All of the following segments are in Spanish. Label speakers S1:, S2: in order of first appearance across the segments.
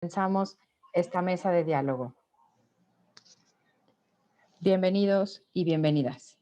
S1: Comenzamos esta mesa de diálogo. Bienvenidos y bienvenidas.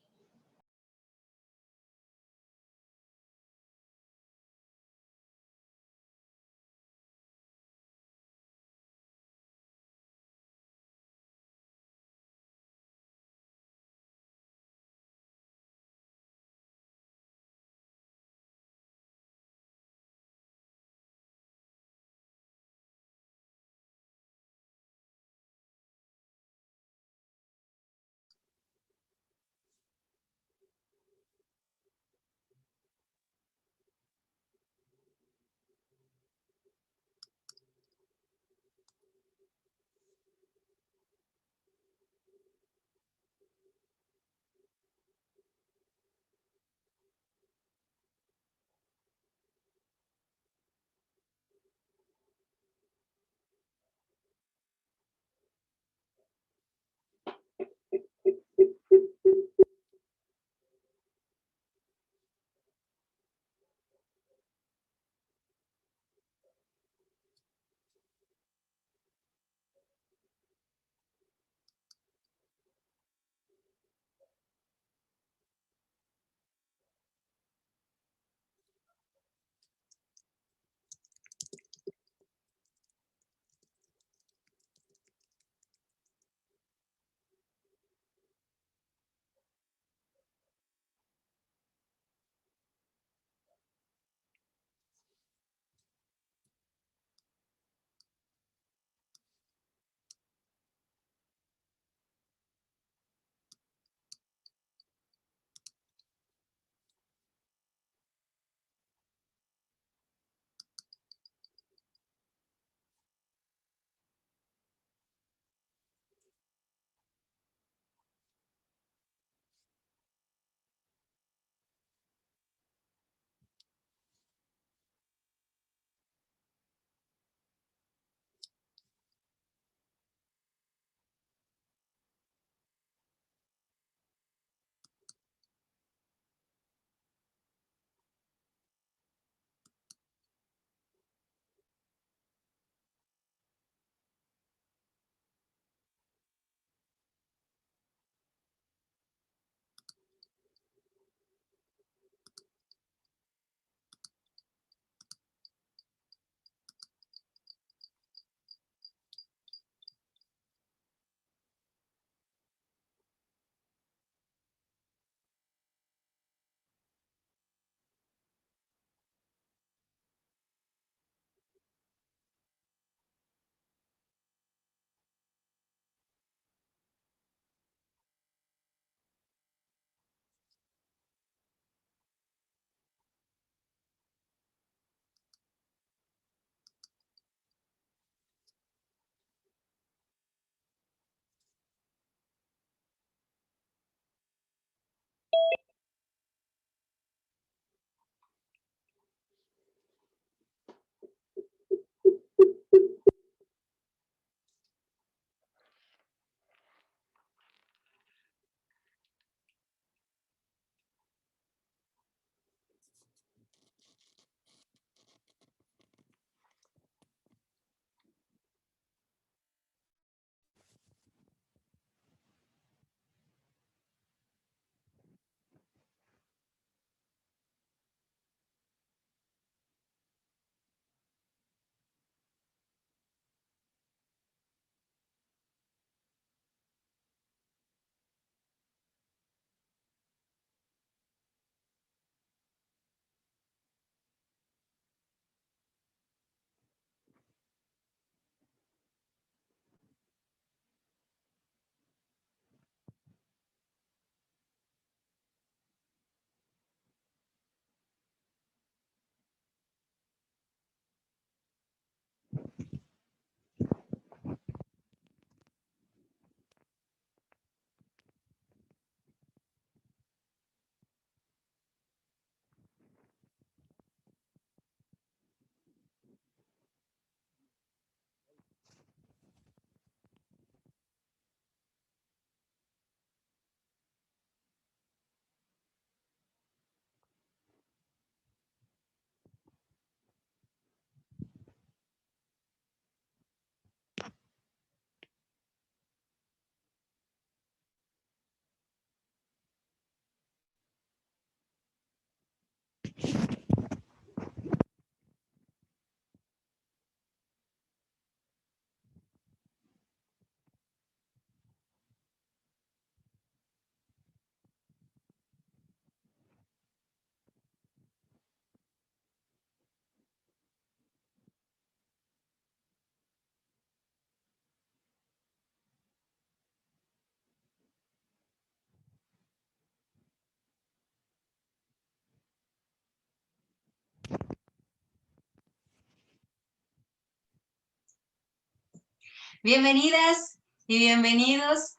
S2: Bienvenidas y bienvenidos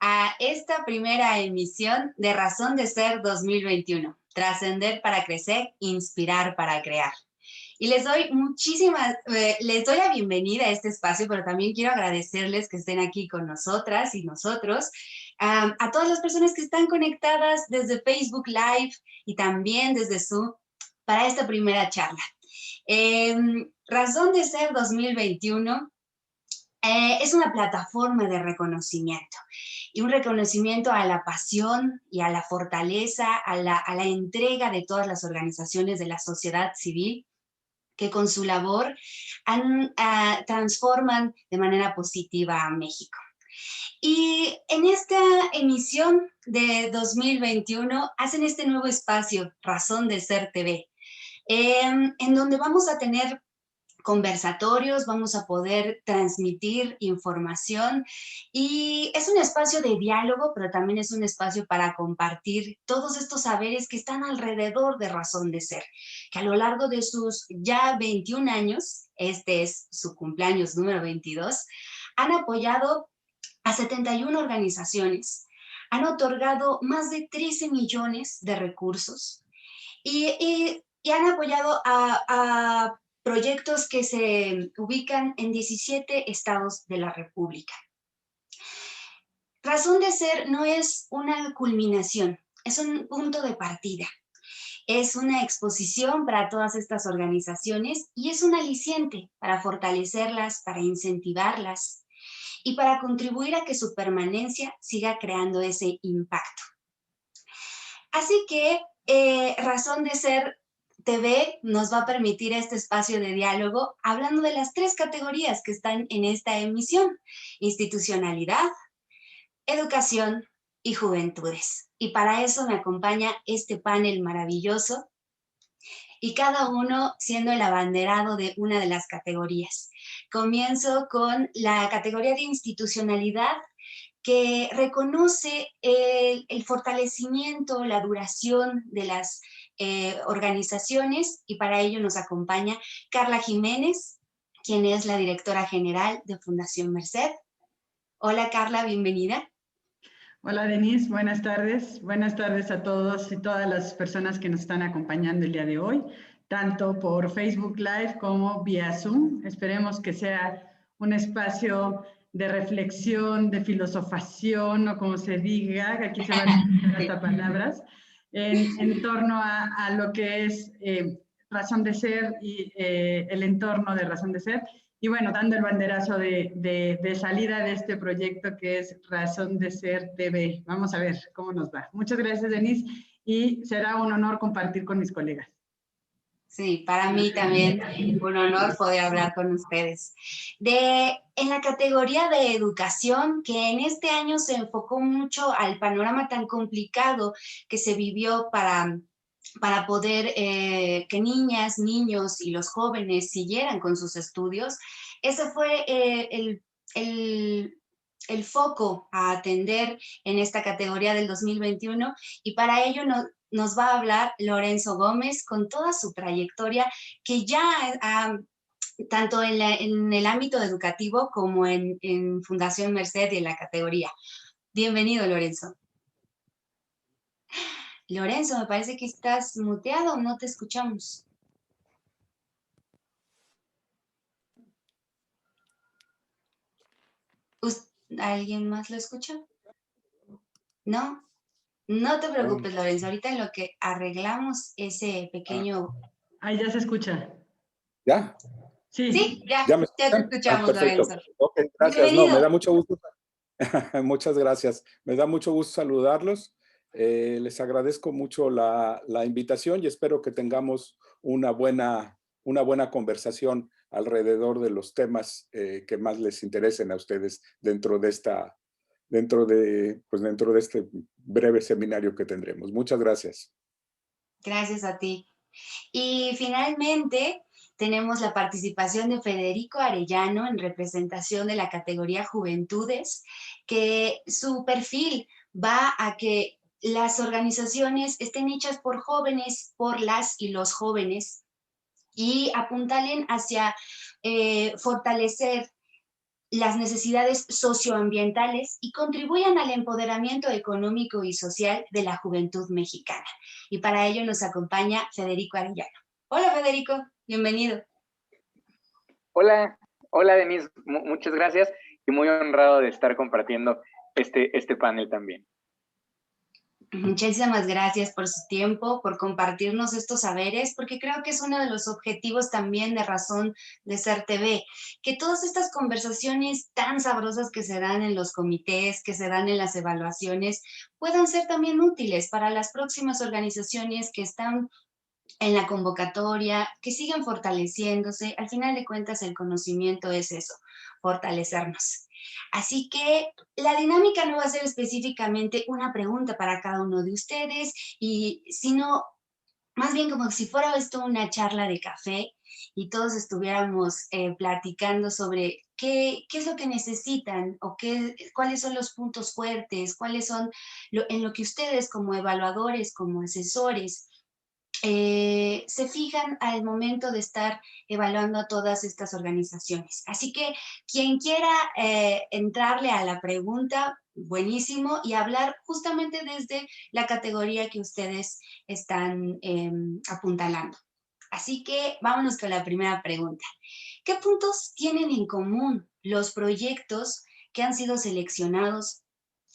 S2: a esta primera emisión de Razón de Ser 2021. Trascender para crecer, inspirar para crear. Y les doy les doy la bienvenida a este espacio, pero también quiero agradecerles que estén aquí con nosotras y nosotros, a todas las personas que están conectadas desde Facebook Live y también desde Zoom para esta primera charla. Razón de Ser 2021 es una plataforma de reconocimiento y un reconocimiento a la pasión y a la fortaleza, a la entrega de todas las organizaciones de la sociedad civil que con su labor transforman de manera positiva a México. Y en esta emisión de 2021 hacen este nuevo espacio, Razón de Ser TV, en donde vamos a tener conversatorios, vamos a poder transmitir información y es un espacio de diálogo, pero también es un espacio para compartir todos estos saberes que están alrededor de Razón de Ser, que a lo largo de sus ya 21 años, este es su cumpleaños número 22, han apoyado a 71 organizaciones, han otorgado más de 13 millones de recursos y han apoyado a proyectos que se ubican en 17 estados de la República. Razón de Ser no es una culminación, es un punto de partida. Es una exposición para todas estas organizaciones y es un aliciente para fortalecerlas, para incentivarlas y para contribuir a que su permanencia siga creando ese impacto. Así que Razón de Ser TV nos va a permitir este espacio de diálogo hablando de las 3 categorías que están en esta emisión: institucionalidad, educación y juventudes. Y para eso me acompaña este panel maravilloso y cada uno siendo el abanderado de una de las categorías. Comienzo con la categoría de institucionalidad, que reconoce el fortalecimiento, la duración de las organizaciones, y para ello nos acompaña Carla Jiménez, quien es la directora general de Fundación Merced. Hola Carla, bienvenida.
S3: Hola Denise, buenas tardes. Buenas tardes a todos y todas las personas que nos están acompañando el día de hoy, tanto por Facebook Live como vía Zoom. Esperemos que sea un espacio de reflexión, de filosofación, o como se diga, que aquí se van a utilizar estas palabras, en torno a lo que es Razón de Ser y el entorno de Razón de Ser. Y bueno, dando el banderazo de salida de este proyecto que es Razón de Ser TV. Vamos a ver cómo nos va. Muchas gracias, Denise, y será un honor compartir con mis colegas.
S2: Sí, para mí también un honor poder hablar con ustedes. En la categoría de educación, que en este año se enfocó mucho al panorama tan complicado que se vivió para poder que niñas, niños y los jóvenes siguieran con sus estudios, ese fue el foco a atender en esta categoría del 2021, y para ello nos va a hablar Lorenzo Gómez con toda su trayectoria que ya tanto en el ámbito educativo como en Fundación Merced y en la categoría. Bienvenido, Lorenzo. Lorenzo, me parece que estás muteado, no te escuchamos. ¿Alguien más lo escucha? ¿No? No te preocupes, Lorenzo, ahorita en lo que arreglamos ese pequeño...
S3: Ahí ya se escucha.
S4: ¿Ya?
S3: Sí.
S2: Sí, ya te escuchamos, Lorenzo.
S4: Ok, gracias.
S2: Bienvenido.
S4: No, me da mucho gusto. Muchas gracias. Me da mucho gusto saludarlos. Les agradezco mucho la invitación y espero que tengamos una buena conversación alrededor de los temas que más les interesen a ustedes dentro de este breve seminario que tendremos. Muchas gracias.
S2: Gracias a ti. Y finalmente tenemos la participación de Federico Arellano en representación de la categoría Juventudes, que su perfil va a que las organizaciones estén hechas por jóvenes, por las y los jóvenes, y apuntalen hacia fortalecer las necesidades socioambientales y contribuyan al empoderamiento económico y social de la juventud mexicana. Y para ello nos acompaña Federico Arellano. Hola Federico, bienvenido.
S5: Hola, hola Denise, muchas gracias y muy honrado de estar compartiendo este panel también.
S2: Muchísimas gracias por su tiempo, por compartirnos estos saberes, porque creo que es uno de los objetivos también de Razón de Ser TV, que todas estas conversaciones tan sabrosas que se dan en los comités, que se dan en las evaluaciones, puedan ser también útiles para las próximas organizaciones que están en la convocatoria, que sigan fortaleciéndose. Al final de cuentas, el conocimiento es eso, fortalecernos. Así que la dinámica no va a ser específicamente una pregunta para cada uno de ustedes, sino más bien como si fuera esto una charla de café y todos estuviéramos platicando sobre qué es lo que necesitan o cuáles son los puntos fuertes, cuáles son en lo que ustedes como evaluadores, como asesores, se fijan al momento de estar evaluando a todas estas organizaciones. Así que quien quiera entrarle a la pregunta, buenísimo, y hablar justamente desde la categoría que ustedes están apuntalando. Así que vámonos con la primera pregunta. ¿Qué puntos tienen en común los proyectos que han sido seleccionados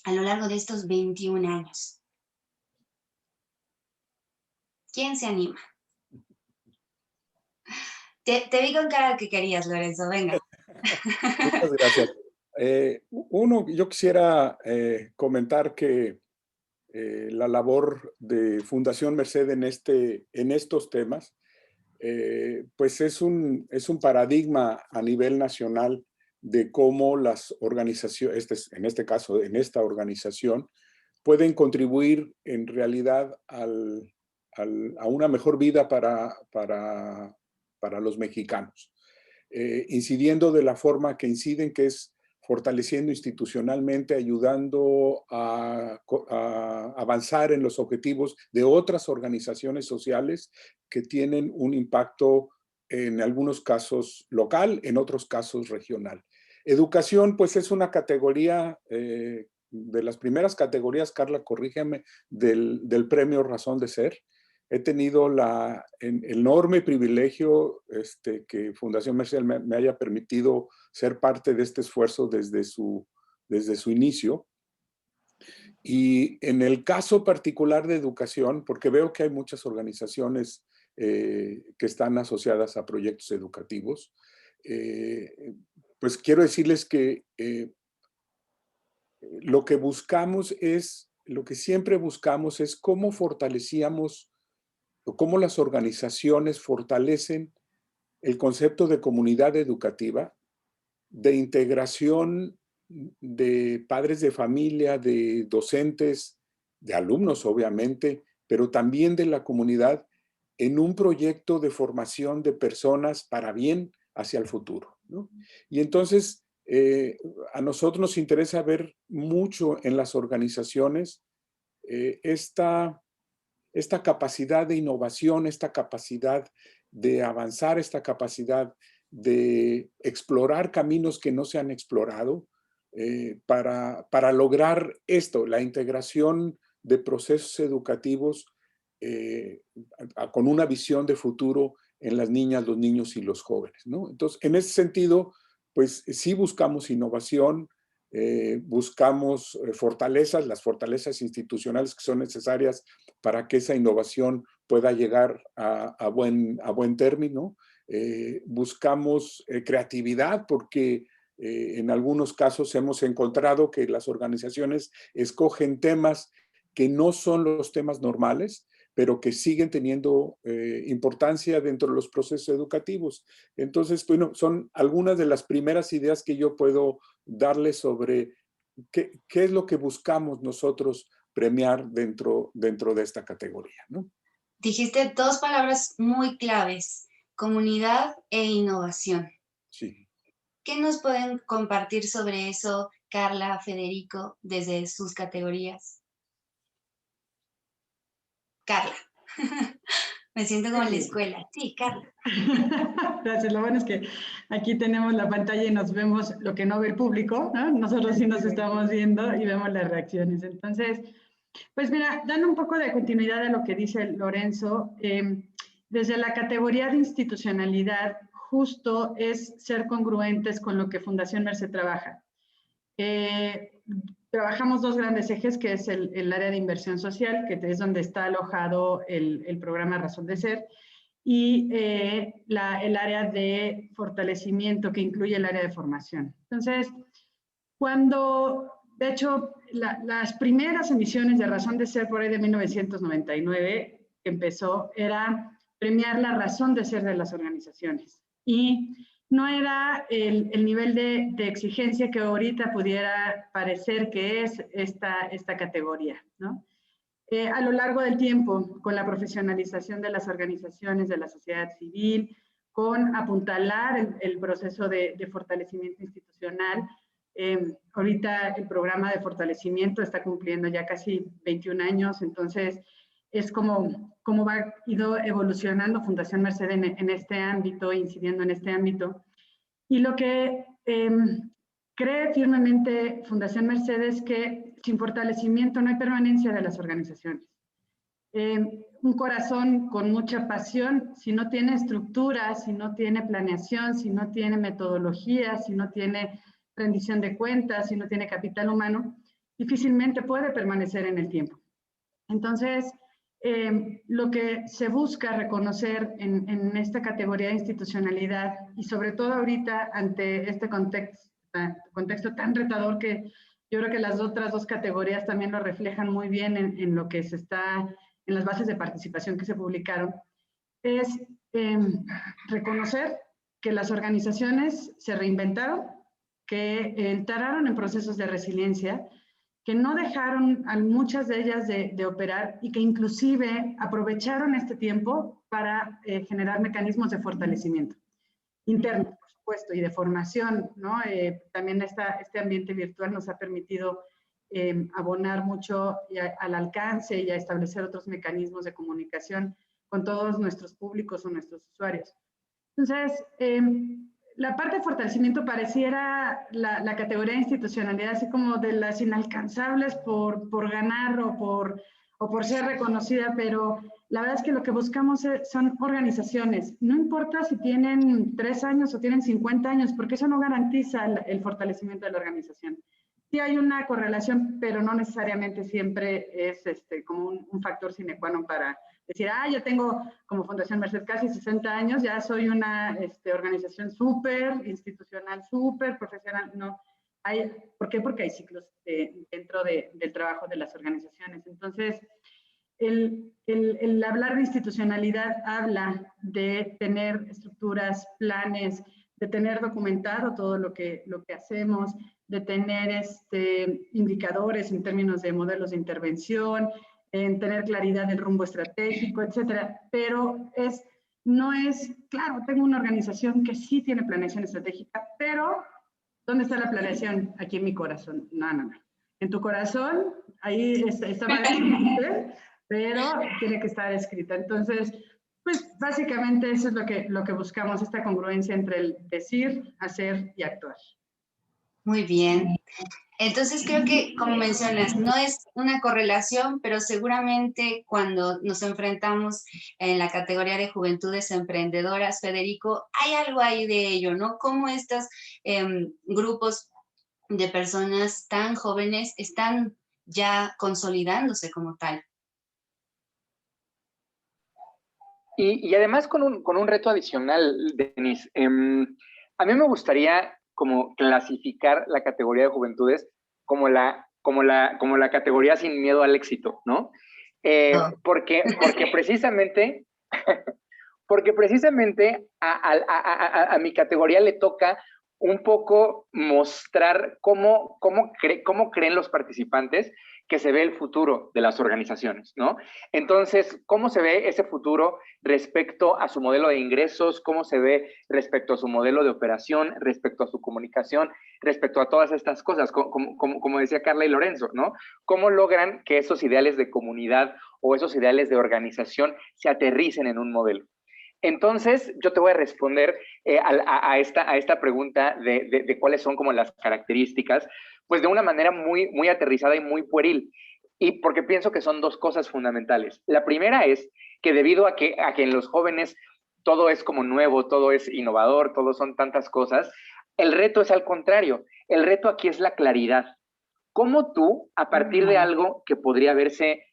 S2: a lo largo de estos 21 años? ¿Quién se anima? Te vi con cara que querías, Lorenzo, venga.
S4: Muchas gracias. Yo quisiera comentar que la labor de Fundación Merced en estos temas, pues es un paradigma a nivel nacional de cómo las organizaciones, en este caso, en esta organización, pueden contribuir en realidad a una mejor vida para los mexicanos, incidiendo de la forma que inciden, que es fortaleciendo institucionalmente, ayudando a avanzar en los objetivos de otras organizaciones sociales que tienen un impacto en algunos casos local, en otros casos regional. Educación, pues es una categoría, de las primeras categorías, Carla, corrígeme, del premio Razón de Ser. He tenido el enorme privilegio que Fundación Merced me haya permitido ser parte de este esfuerzo desde su inicio. Y en el caso particular de educación, porque veo que hay muchas organizaciones que están asociadas a proyectos educativos, pues quiero decirles que lo que siempre buscamos es cómo fortalecíamos o cómo las organizaciones fortalecen el concepto de comunidad educativa, de integración de padres de familia, de docentes, de alumnos obviamente, pero también de la comunidad en un proyecto de formación de personas para bien hacia el futuro, ¿no? Y entonces a nosotros nos interesa ver mucho en las organizaciones esta capacidad de innovación, esta capacidad de avanzar, esta capacidad de explorar caminos que no se han explorado para lograr esto, la integración de procesos educativos con una visión de futuro en las niñas, los niños y los jóvenes, ¿no? Entonces, en ese sentido, pues sí buscamos innovación, buscamos fortalezas, las fortalezas institucionales que son necesarias para que esa innovación pueda llegar a buen término. Buscamos creatividad porque en algunos casos hemos encontrado que las organizaciones escogen temas que no son los temas normales, pero que siguen teniendo importancia dentro de los procesos educativos. Entonces, bueno, son algunas de las primeras ideas que yo puedo darles sobre qué es lo que buscamos nosotros premiar dentro de esta categoría, ¿no?
S2: Dijiste dos palabras muy claves, comunidad e innovación.
S4: Sí.
S2: ¿Qué nos pueden compartir sobre eso, Carla, Federico, desde sus categorías? Carla, Me siento como en la escuela. Sí, Carla.
S3: Gracias. Lo bueno es que aquí tenemos la pantalla y nos vemos lo que no ve el público, ¿no? Nosotros sí nos estamos viendo y vemos las reacciones. Entonces, pues mira, dando un poco de continuidad a lo que dice Lorenzo, desde la categoría de institucionalidad, justo es ser congruentes con lo que Fundación Merced trabaja. Trabajamos dos grandes ejes, que es el área de inversión social, que es donde está alojado el programa Razón de Ser, y el área de fortalecimiento, que incluye el área de formación. Entonces, de hecho, las primeras emisiones de Razón de Ser por ahí de 1999, que empezó, era premiar la razón de ser de las organizaciones. Y no era el nivel de exigencia que ahorita pudiera parecer que es esta categoría, ¿no? A lo largo del tiempo, con la profesionalización de las organizaciones, de la sociedad civil, con apuntalar el proceso de fortalecimiento institucional, ahorita el programa de fortalecimiento está cumpliendo ya casi 21 años, entonces es como va ido evolucionando Fundación Merced en este ámbito, incidiendo en este ámbito. Y lo que cree firmemente Fundación Merced es que sin fortalecimiento no hay permanencia de las organizaciones. Un corazón con mucha pasión, si no tiene estructura, si no tiene planeación, si no tiene metodología, si no tiene rendición de cuentas, si no tiene capital humano, difícilmente puede permanecer en el tiempo. Entonces, lo que se busca reconocer en esta categoría de institucionalidad, y sobre todo ahorita ante este contexto tan retador, que yo creo que las otras dos categorías también lo reflejan muy bien en lo que se está, en las bases de participación que se publicaron, es reconocer que las organizaciones se reinventaron, que entraron en procesos de resiliencia, que no dejaron a muchas de ellas de operar y que inclusive aprovecharon este tiempo para generar mecanismos de fortalecimiento interno, por supuesto, y de formación, ¿no? También este ambiente virtual nos ha permitido abonar mucho al alcance y a establecer otros mecanismos de comunicación con todos nuestros públicos o nuestros usuarios. Entonces, la parte de fortalecimiento pareciera la categoría de institucionalidad, así como de las inalcanzables por ganar o por ser reconocida, pero la verdad es que lo que buscamos son organizaciones. No importa si tienen 3 años o tienen 50 años, porque eso no garantiza el fortalecimiento de la organización. Sí hay una correlación, pero no necesariamente siempre es como un factor sine qua non para decir, ya tengo como Fundación Merced casi 60 años, ya soy una organización súper institucional, súper profesional. No, ¿por qué? Porque hay ciclos dentro del trabajo de las organizaciones. Entonces, el hablar de institucionalidad habla de tener estructuras, planes, de tener documentado todo lo que hacemos, de tener indicadores en términos de modelos de intervención, en tener claridad del rumbo estratégico, etcétera. Pero no es, claro, tengo una organización que sí tiene planeación estratégica, pero ¿dónde está la planeación? Aquí en mi corazón. No. En tu corazón, ahí está escrita, pero tiene que estar escrita. Entonces, pues básicamente eso es lo que buscamos, esta congruencia entre el decir, hacer y actuar.
S2: Muy bien. Entonces creo que, como mencionas, no es una correlación, pero seguramente cuando nos enfrentamos en la categoría de juventudes emprendedoras, Federico, hay algo ahí de ello, ¿no? Cómo estos grupos de personas tan jóvenes están ya consolidándose como tal.
S5: Y además con un reto adicional, Denise. A mí me gustaría como clasificar la categoría de juventudes como la categoría sin miedo al éxito, ¿no? Porque precisamente a mi categoría le toca un poco mostrar cómo creen los participantes que se ve el futuro de las organizaciones, ¿no? Entonces, ¿cómo se ve ese futuro respecto a su modelo de ingresos? ¿Cómo se ve respecto a su modelo de operación, respecto a su comunicación, respecto a todas estas cosas? Como decía Carla y Lorenzo, ¿no? ¿Cómo logran que esos ideales de comunidad o esos ideales de organización se aterricen en un modelo? Entonces, yo te voy a responder a esta pregunta de cuáles son como las características, pues de una manera muy aterrizada y muy pueril. Y porque pienso que son dos cosas fundamentales. La primera es que debido a que en los jóvenes todo es como nuevo, todo es innovador, todo son tantas cosas, el reto es al contrario. El reto aquí es la claridad. ¿Cómo tú, a partir de algo que podría verse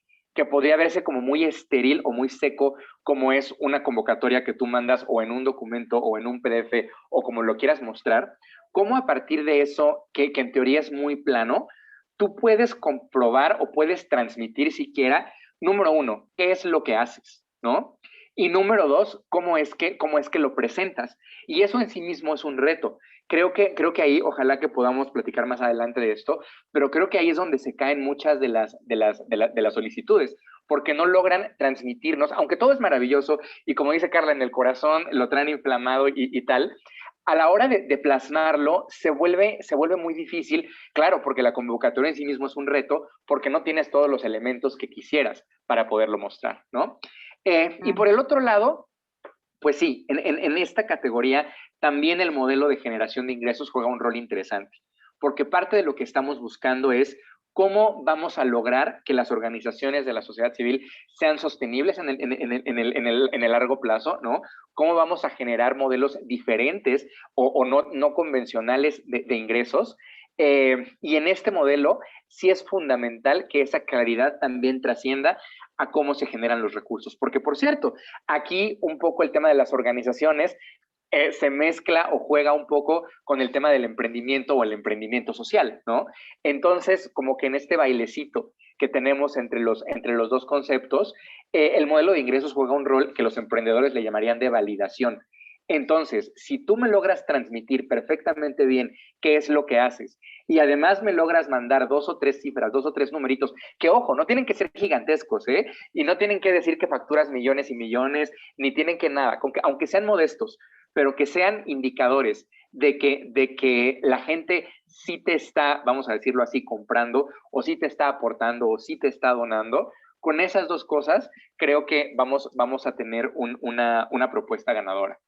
S5: como muy estéril o muy seco, como es una convocatoria que tú mandas o en un documento o en un PDF o como lo quieras mostrar, cómo a partir de eso, que en teoría es muy plano, tú puedes comprobar o puedes transmitir siquiera, número uno, qué es lo que haces, ¿no? Y número dos, cómo es que lo presentas. Y eso en sí mismo es un reto. Creo que ahí, ojalá que podamos platicar más adelante de esto, pero creo que ahí es donde se caen muchas de las solicitudes, porque no logran transmitirnos, aunque todo es maravilloso, y como dice Carla, en el corazón lo traen inflamado y tal, a la hora de plasmarlo se vuelve muy difícil, claro, porque la convocatoria en sí mismo es un reto, porque no tienes todos los elementos que quisieras para poderlo mostrar, ¿no? Y por el otro lado, pues sí, en esta categoría también el modelo de generación de ingresos juega un rol interesante, porque parte de lo que estamos buscando es cómo vamos a lograr que las organizaciones de la sociedad civil sean sostenibles en el largo plazo, ¿no? Cómo vamos a generar modelos diferentes o no convencionales de ingresos. Y en este modelo sí es fundamental que esa claridad también trascienda a cómo se generan los recursos. Porque, por cierto, aquí un poco el tema de las organizaciones se mezcla o juega un poco con el tema del emprendimiento o el emprendimiento social, ¿no? Entonces, como que en este bailecito que tenemos entre los dos conceptos, el modelo de ingresos juega un rol que los emprendedores le llamarían de validación. Entonces, si tú me logras transmitir perfectamente bien qué es lo que haces y además me logras mandar 2 o 3 cifras, 2 o 3 numeritos, que ojo, no tienen que ser gigantescos, ¿eh? Y no tienen que decir que facturas millones y millones, ni tienen que nada, aunque sean modestos, pero que sean indicadores de que la gente sí te está, vamos a decirlo así, comprando, o sí te está aportando, o sí te está donando. Con esas dos cosas, creo que vamos a tener una propuesta ganadora.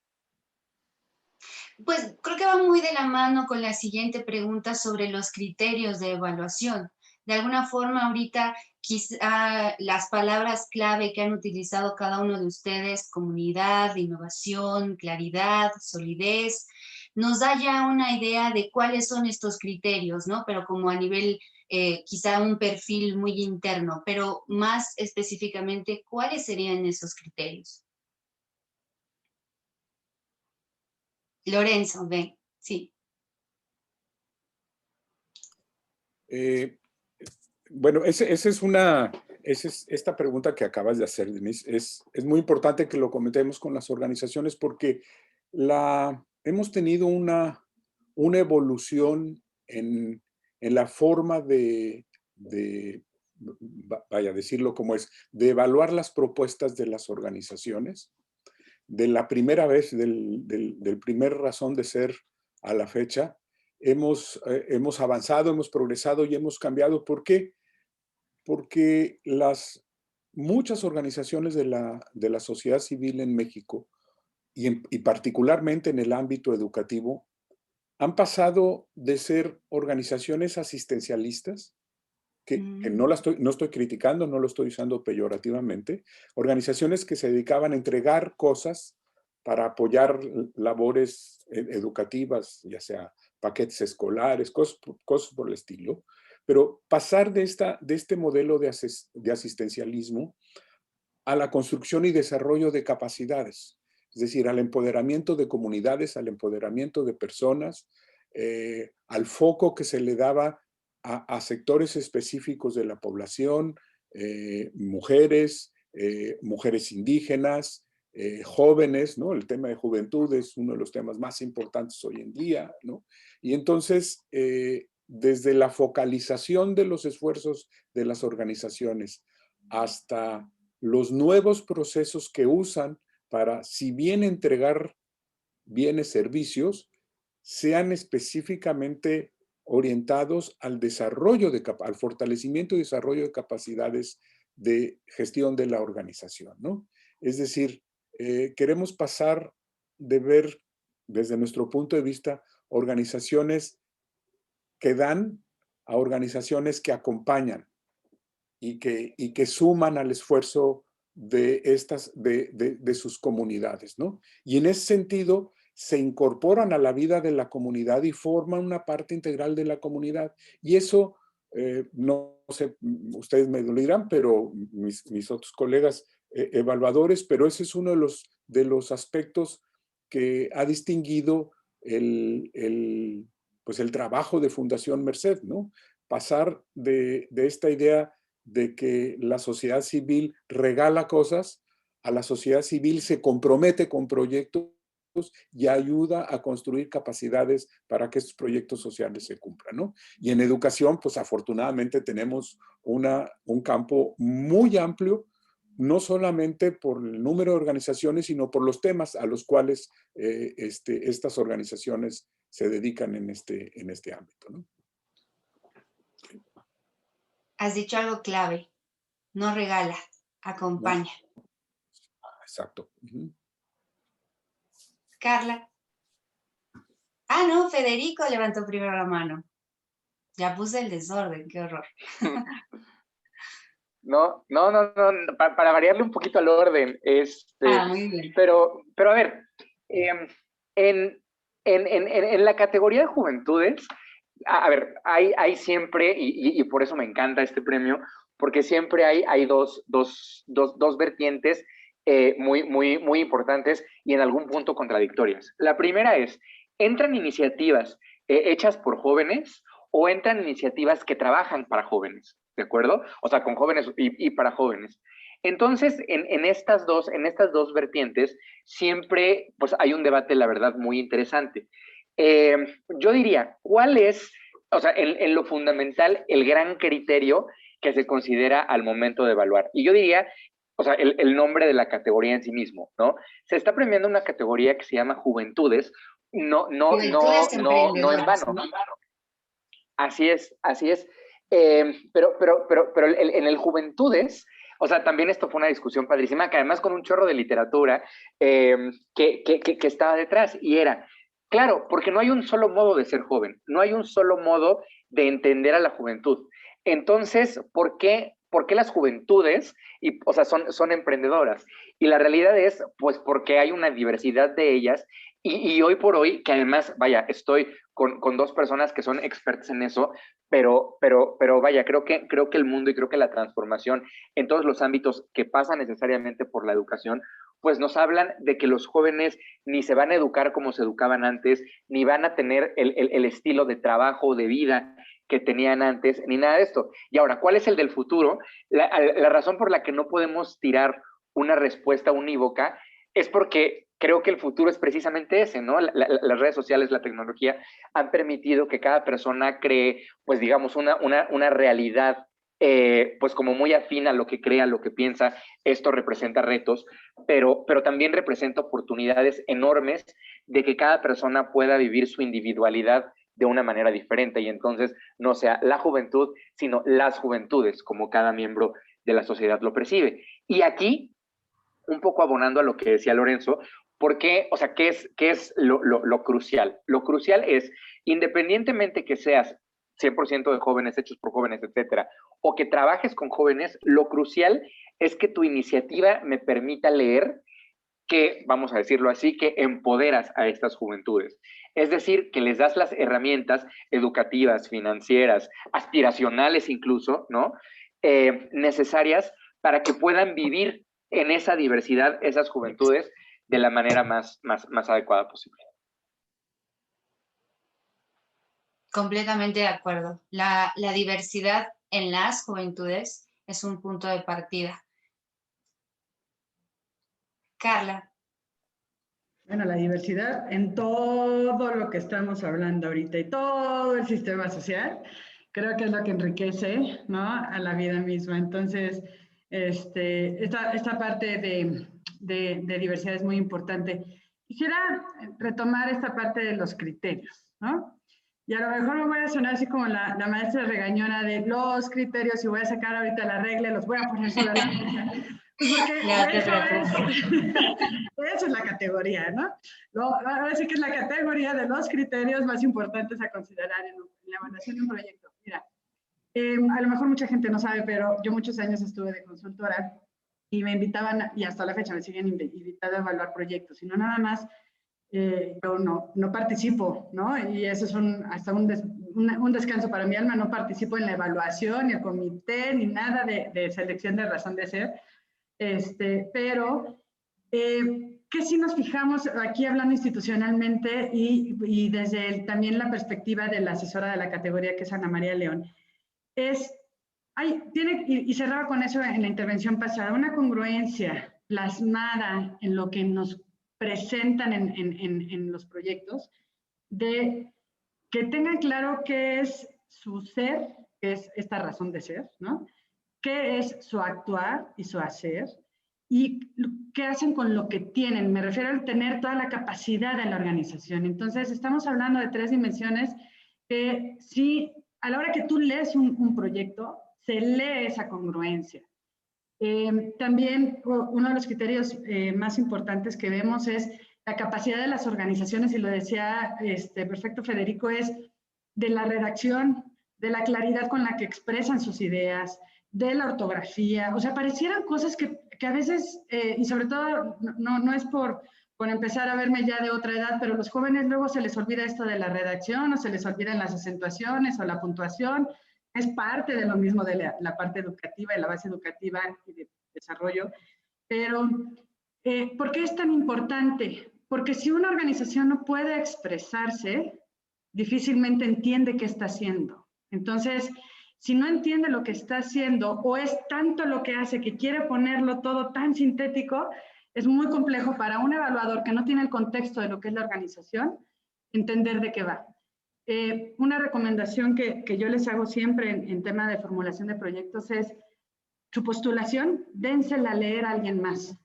S2: Pues creo que va muy de la mano con la siguiente pregunta sobre los criterios de evaluación. De alguna forma, ahorita quizá las palabras clave que han utilizado cada uno de ustedes, comunidad, innovación, claridad, solidez, nos da ya una idea de cuáles son estos criterios, ¿no? Pero como a nivel, quizá un perfil muy interno, pero más específicamente, ¿cuáles serían esos criterios? Lorenzo, ven, sí.
S4: Bueno, esta pregunta que acabas de hacer, Denise, es muy importante que lo comentemos con las organizaciones porque hemos tenido una evolución en la forma vaya, decirlo como es, de evaluar las propuestas de las organizaciones. De la primera vez, del primer razón de ser a la fecha, hemos avanzado, hemos progresado y hemos cambiado. ¿Por qué? Porque muchas organizaciones de la sociedad civil en México, y particularmente en el ámbito educativo, han pasado de ser organizaciones asistencialistas, que no estoy criticando, no lo estoy usando peyorativamente, organizaciones que se dedicaban a entregar cosas para apoyar labores educativas, ya sea paquetes escolares, cosas por el estilo, pero pasar de este modelo de asistencialismo a la construcción y desarrollo de capacidades, es decir, al empoderamiento de comunidades, al empoderamiento de personas, al foco que se le daba a sectores específicos de la población, mujeres, mujeres indígenas, jóvenes, ¿no? El tema de juventud es uno de los temas más importantes hoy en día, ¿no? Y entonces, desde la focalización de los esfuerzos de las organizaciones hasta los nuevos procesos que usan para, si bien entregar bienes, servicios, sean específicamente orientados al desarrollo, al fortalecimiento y desarrollo de capacidades de gestión de la organización, ¿no? Es decir, queremos pasar de ver, desde nuestro punto de vista, organizaciones que dan a organizaciones que acompañan y que suman al esfuerzo de sus comunidades, ¿no? Y en ese sentido, se incorporan a la vida de la comunidad y forman una parte integral de la comunidad. Y eso, no sé, ustedes me lo dirán, pero mis otros colegas evaluadores, pero ese es uno de los aspectos que ha distinguido pues el trabajo de Fundación Merced, ¿no? Pasar de esta idea de que la sociedad civil regala cosas, a la sociedad civil se compromete con proyectos y ayuda a construir capacidades para que estos proyectos sociales se cumplan, ¿no? Y en educación, pues afortunadamente tenemos un campo muy amplio, no solamente por el número de organizaciones, sino por los temas a los cuales estas organizaciones se dedican en este ámbito, ¿no?
S2: Has dicho algo clave, no regala, acompaña.
S4: No. Exacto.
S2: Carla. Ah, no, Federico levantó primero la mano. Ya puse el desorden, qué horror.
S5: No, para variarle un poquito al orden,
S2: Muy bien.
S5: pero a ver, en la categoría de juventudes, a ver, hay siempre, y por eso me encanta este premio, porque siempre hay dos vertientes muy importantes y en algún punto contradictorias. La primera es, ¿entran iniciativas hechas por jóvenes o entran iniciativas que trabajan para jóvenes? ¿De acuerdo? O sea, con jóvenes y para jóvenes. Entonces, en estas dos vertientes, siempre pues, hay un debate, la verdad, muy interesante. Yo diría, ¿cuál es, o sea, en lo fundamental, el gran criterio que se considera al momento de evaluar? Y yo diría, o sea, el nombre de la categoría en sí mismo, ¿no? Se está premiando una categoría que se llama Juventudes, no en vano. Así es. Pero en el Juventudes, o sea, también esto fue una discusión padrísima, que además con un chorro de literatura que estaba detrás, y era, claro, porque no hay un solo modo de ser joven, no hay un solo modo de entender a la juventud. Entonces, ¿por qué las juventudes o sea, son emprendedoras? Y la realidad es, pues, porque hay una diversidad de ellas, y hoy por hoy, que además, vaya, estoy con dos personas que son expertas en eso, pero vaya, creo que el mundo y creo que la transformación en todos los ámbitos que pasan necesariamente por la educación, pues nos hablan de que los jóvenes ni se van a educar como se educaban antes, ni van a tener el estilo de trabajo, de vida que tenían antes, ni nada de esto. Y ahora, ¿cuál es el del futuro? La razón por la que no podemos tirar una respuesta unívoca es porque creo que el futuro es precisamente ese, ¿no? Las redes sociales, la tecnología han permitido que cada persona cree, pues digamos, una realidad, pues como muy afín a lo que crea, a lo que piensa. Esto representa retos, pero también representa oportunidades enormes de que cada persona pueda vivir su individualidad de una manera diferente y entonces no sea la juventud, sino las juventudes, como cada miembro de la sociedad lo percibe. Y aquí, un poco abonando a lo que decía Lorenzo, porque, o sea, ¿qué es lo crucial? Lo crucial es, independientemente que seas 100% de jóvenes, hechos por jóvenes, etcétera, o que trabajes con jóvenes, lo crucial es que tu iniciativa me permita leer que, vamos a decirlo así, que empoderas a estas juventudes. Es decir, que les das las herramientas educativas, financieras, aspiracionales incluso, ¿no? Necesarias para que puedan vivir en esa diversidad, esas juventudes, de la manera más adecuada posible.
S2: Completamente de acuerdo. La diversidad en las juventudes es un punto de partida. Carla,
S3: Bueno, la diversidad en todo lo que estamos hablando ahorita y todo el sistema social, creo que es lo que enriquece, ¿no?, a la vida misma. Entonces, esta parte de diversidad es muy importante. Quisiera retomar esta parte de los criterios, ¿no? Y a lo mejor me voy a sonar así como la maestra regañona de los criterios y voy a sacar ahorita la regla y los voy a poner sobre la mesa. Pues porque eso es la categoría, ¿no? Ahora sí que es la categoría de los criterios más importantes a considerar en la evaluación de un proyecto. Mira, a lo mejor mucha gente no sabe, pero yo muchos años estuve de consultora y me invitaban, y hasta la fecha me siguen invitando a evaluar proyectos, y no nada más, yo no participo, ¿no? Y eso es hasta un descanso para mi alma, no participo en la evaluación, ni el comité, ni nada de selección de razón de ser, pero que si nos fijamos aquí hablando institucionalmente y desde también la perspectiva de la asesora de la categoría, que es Ana María León, y cerraba con eso en la intervención pasada, una congruencia plasmada en lo que nos presentan en los proyectos, de que tengan claro qué es su ser, que es esta razón de ser, ¿no? Qué es su actuar y su hacer, y qué hacen con lo que tienen. Me refiero a tener toda la capacidad de la organización. Entonces, estamos hablando de 3 dimensiones que sí, a la hora que tú lees un proyecto, se lee esa congruencia. También uno de los criterios más importantes que vemos es la capacidad de las organizaciones, y lo decía perfecto Federico, es de la redacción, de la claridad con la que expresan sus ideas, de la ortografía. O sea, parecieran cosas que a veces, y sobre todo, no es por empezar a verme ya de otra edad, pero los jóvenes luego se les olvida esto de la redacción, o se les olvidan las acentuaciones o la puntuación. Es parte de lo mismo de la parte educativa, de la base educativa y de desarrollo. Pero, ¿por qué es tan importante? Porque si una organización no puede expresarse, difícilmente entiende qué está haciendo. Entonces, si no entiende lo que está haciendo, o es tanto lo que hace que quiere ponerlo todo tan sintético, es muy complejo para un evaluador que no tiene el contexto de lo que es la organización, entender de qué va. Una recomendación que yo les hago siempre en tema de formulación de proyectos es su postulación, dénsela a leer a alguien más.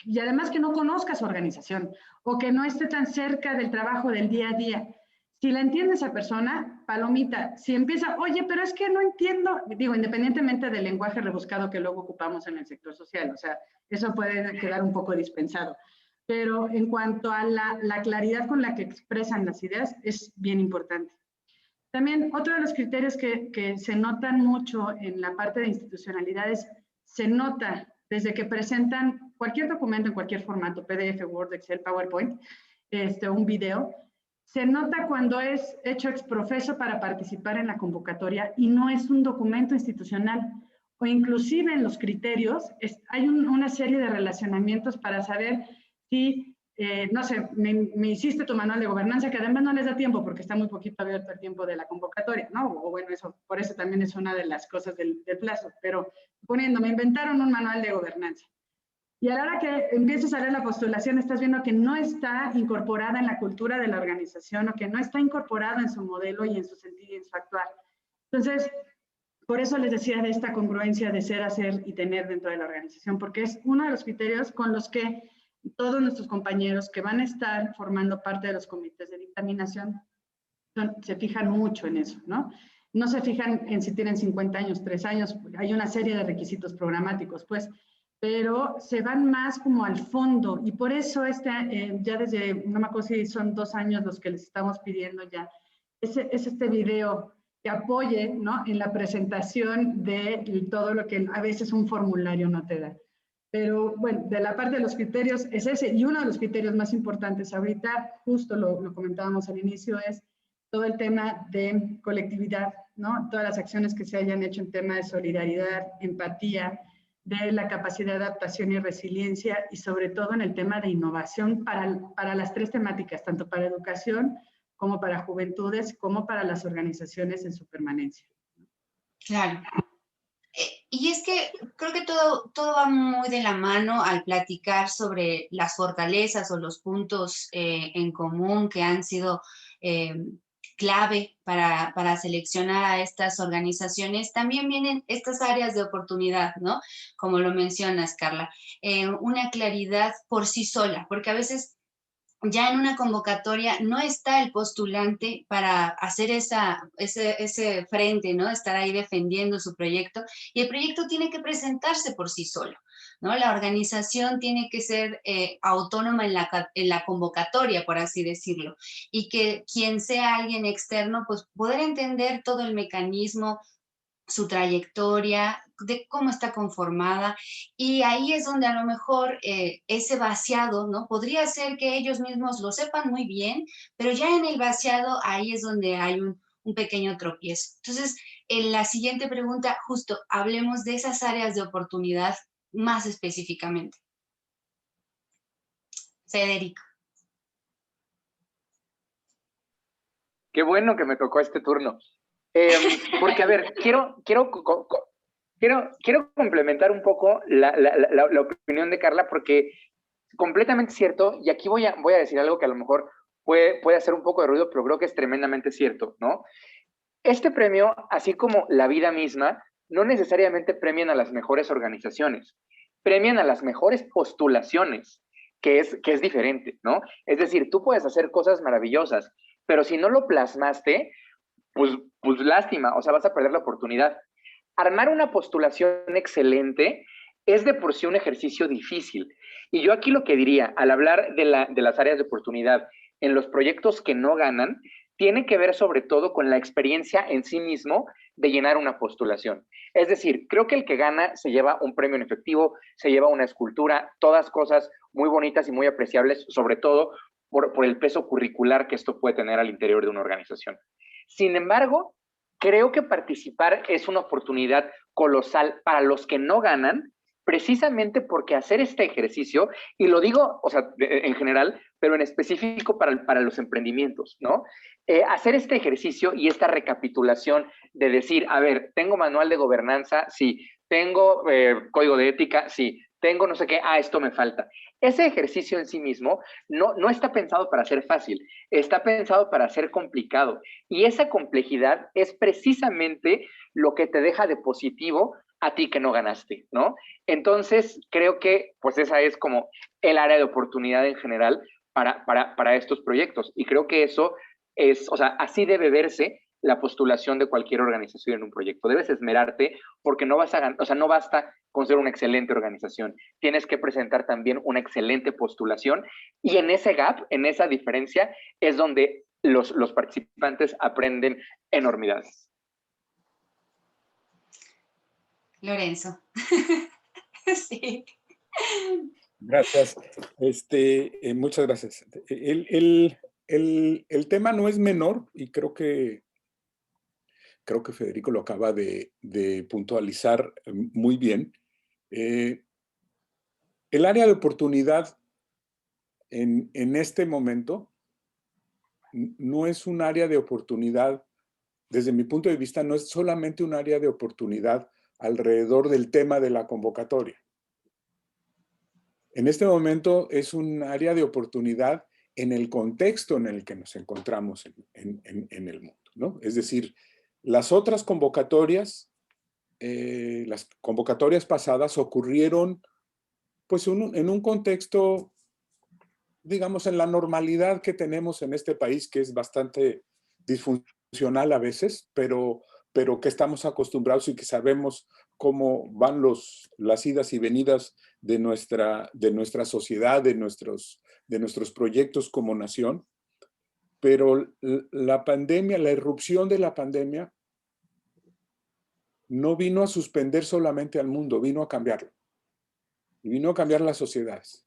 S3: Y además que no conozca su organización o que no esté tan cerca del trabajo del día a día. Si la entiende esa persona, palomita. Si empieza, oye, pero es que no entiendo, digo, independientemente del lenguaje rebuscado que luego ocupamos en el sector social, o sea, eso puede quedar un poco dispensado. Pero en cuanto a la claridad con la que expresan las ideas, es bien importante. También otro de los criterios que se notan mucho en la parte de institucionalidades, se nota desde que presentan cualquier documento en cualquier formato, PDF, Word, Excel, PowerPoint, un video, se nota cuando es hecho ex profeso para participar en la convocatoria y no es un documento institucional. O inclusive en los criterios hay una serie de relacionamientos para saber si, no sé, me hiciste tu manual de gobernanza, que además no les da tiempo porque está muy poquito abierto el tiempo de la convocatoria, ¿no? O bueno, por eso también es una de las cosas del plazo. Pero poniendo, me inventaron un manual de gobernanza. Y a la hora que empieces a ver la postulación, estás viendo que no está incorporada en la cultura de la organización, o que no está incorporada en su modelo y en su sentido y en su actuar. Entonces, por eso les decía de esta congruencia de ser, hacer y tener dentro de la organización, porque es uno de los criterios con los que todos nuestros compañeros que van a estar formando parte de los comités de dictaminación se fijan mucho en eso, ¿no? No se fijan en si tienen 50 años, 3 años, hay una serie de requisitos programáticos, pues, pero se van más como al fondo, y por eso ya desde, no me acuerdo si son 2 años los que les estamos pidiendo ya, es este video que apoye, ¿no?, en la presentación de todo lo que a veces un formulario no te da. Pero bueno, de la parte de los criterios es ese, y uno de los criterios más importantes ahorita, justo lo comentábamos al inicio, es todo el tema de colectividad, ¿no? Todas las acciones que se hayan hecho en tema de solidaridad, empatía, de la capacidad de adaptación y resiliencia, y sobre todo en el tema de innovación para las 3 temáticas, tanto para educación como para juventudes, como para las organizaciones en su permanencia.
S2: Claro. Y es que creo que todo va muy de la mano al platicar sobre las fortalezas o los puntos en común que han sido clave para seleccionar a estas organizaciones. También vienen estas áreas de oportunidad, ¿no? Como lo mencionas, Carla. Una claridad por sí sola, porque a veces ya en una convocatoria no está el postulante para hacer ese frente, ¿no? Estar ahí defendiendo su proyecto, y el proyecto tiene que presentarse por sí solo, ¿no? La organización tiene que ser autónoma en la convocatoria, por así decirlo, y que quien sea alguien externo, pues poder entender todo el mecanismo, su trayectoria, de cómo está conformada, y ahí es donde a lo mejor ese vaciado, ¿no? Podría ser que ellos mismos lo sepan muy bien, pero ya en el vaciado ahí es donde hay un pequeño tropiezo. Entonces, en la siguiente pregunta, justo hablemos de esas áreas de oportunidad más específicamente. Federico.
S5: Qué bueno que me tocó este turno. Porque, a ver, quiero complementar un poco la opinión de Carla, porque completamente cierto, y aquí voy a decir algo que a lo mejor puede hacer un poco de ruido, pero creo que es tremendamente cierto, ¿no? Este premio, así como la vida misma, no necesariamente premian a las mejores organizaciones, premian a las mejores postulaciones, que es diferente, ¿no? Es decir, tú puedes hacer cosas maravillosas, pero si no lo plasmaste, pues lástima, o sea, vas a perder la oportunidad. Armar una postulación excelente es de por sí un ejercicio difícil. Y yo aquí lo que diría, al hablar de las áreas de oportunidad en los proyectos que no ganan, tiene que ver sobre todo con la experiencia en sí mismo de llenar una postulación. Es decir, creo que el que gana se lleva un premio en efectivo, se lleva una escultura, todas cosas muy bonitas y muy apreciables, sobre todo por el peso curricular que esto puede tener al interior de una organización. Sin embargo, creo que participar es una oportunidad colosal para los que no ganan, precisamente porque hacer este ejercicio, y lo digo, o sea, en general, pero en específico para los emprendimientos, ¿no? Hacer este ejercicio y esta recapitulación de decir, a ver, tengo manual de gobernanza, sí, tengo código de ética, sí, tengo no sé qué, esto me falta. Ese ejercicio en sí mismo no está pensado para ser fácil, está pensado para ser complicado. Y esa complejidad es precisamente lo que te deja de positivo a ti que no ganaste, ¿no? Entonces, creo que pues esa es como el área de oportunidad en general para estos proyectos. Y creo que eso es, o sea, así debe verse la postulación de cualquier organización en un proyecto. Debes esmerarte porque no vas a ganar, o sea, no basta con ser una excelente organización. Tienes que presentar también una excelente postulación, y en ese gap, en esa diferencia, es donde los participantes aprenden enormidades.
S2: Lorenzo. Sí.
S4: Gracias. Muchas gracias. El tema no es menor y creo que Federico lo acaba de puntualizar muy bien. El área de oportunidad en este momento no es un área de oportunidad, desde mi punto de vista, no es solamente un área de oportunidad alrededor del tema de la convocatoria. En este momento es un área de oportunidad en el contexto en el que nos encontramos en el mundo, ¿no? Es decir, las otras convocatorias, las convocatorias pasadas ocurrieron pues en un contexto, digamos, en la normalidad que tenemos en este país, que es bastante disfuncional a veces, pero que estamos acostumbrados y que sabemos cómo van las idas y venidas de nuestra sociedad, de nuestros proyectos como nación. Pero la pandemia, la irrupción de la pandemia, no vino a suspender solamente al mundo, vino a cambiarlo. Y vino a cambiar las sociedades.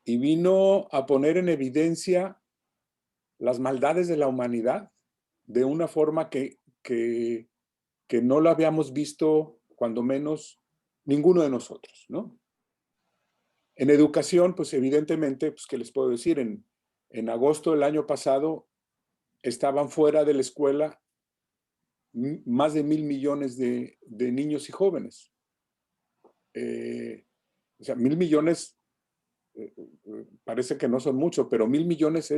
S4: Y vino a poner en evidencia las maldades de la humanidad de una forma que no la habíamos visto, cuando menos, ninguno de nosotros, ¿no? En educación, pues evidentemente, pues, ¿qué les puedo decir? En agosto del año pasado estaban fuera de la escuela más de 1.000 millones de niños y jóvenes. O sea, 1.000 millones parece que no son mucho, pero 1.000 millones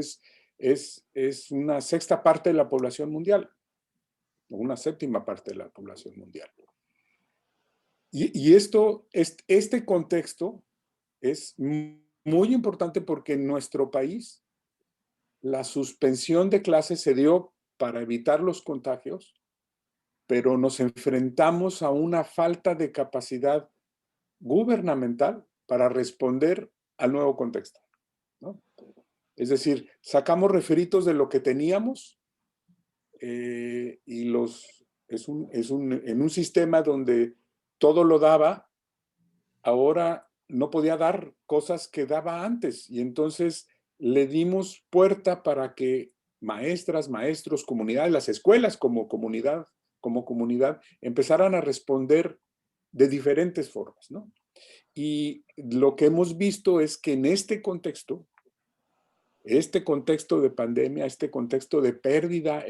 S4: es una sexta parte de la población mundial, una séptima parte de la población mundial. Y este contexto es muy importante porque en nuestro país la suspensión de clases se dio para evitar los contagios, pero nos enfrentamos a una falta de capacidad gubernamental para responder al nuevo contexto, ¿no? Es decir, sacamos referitos de lo que teníamos y en un sistema donde todo lo daba, ahora no podía dar cosas que daba antes. Y entonces le dimos puerta para que maestras, maestros, comunidades, las escuelas como comunidad, empezaran a responder de diferentes formas, ¿no? Y lo que hemos visto es que en este contexto de pandemia, este contexto de pérdida,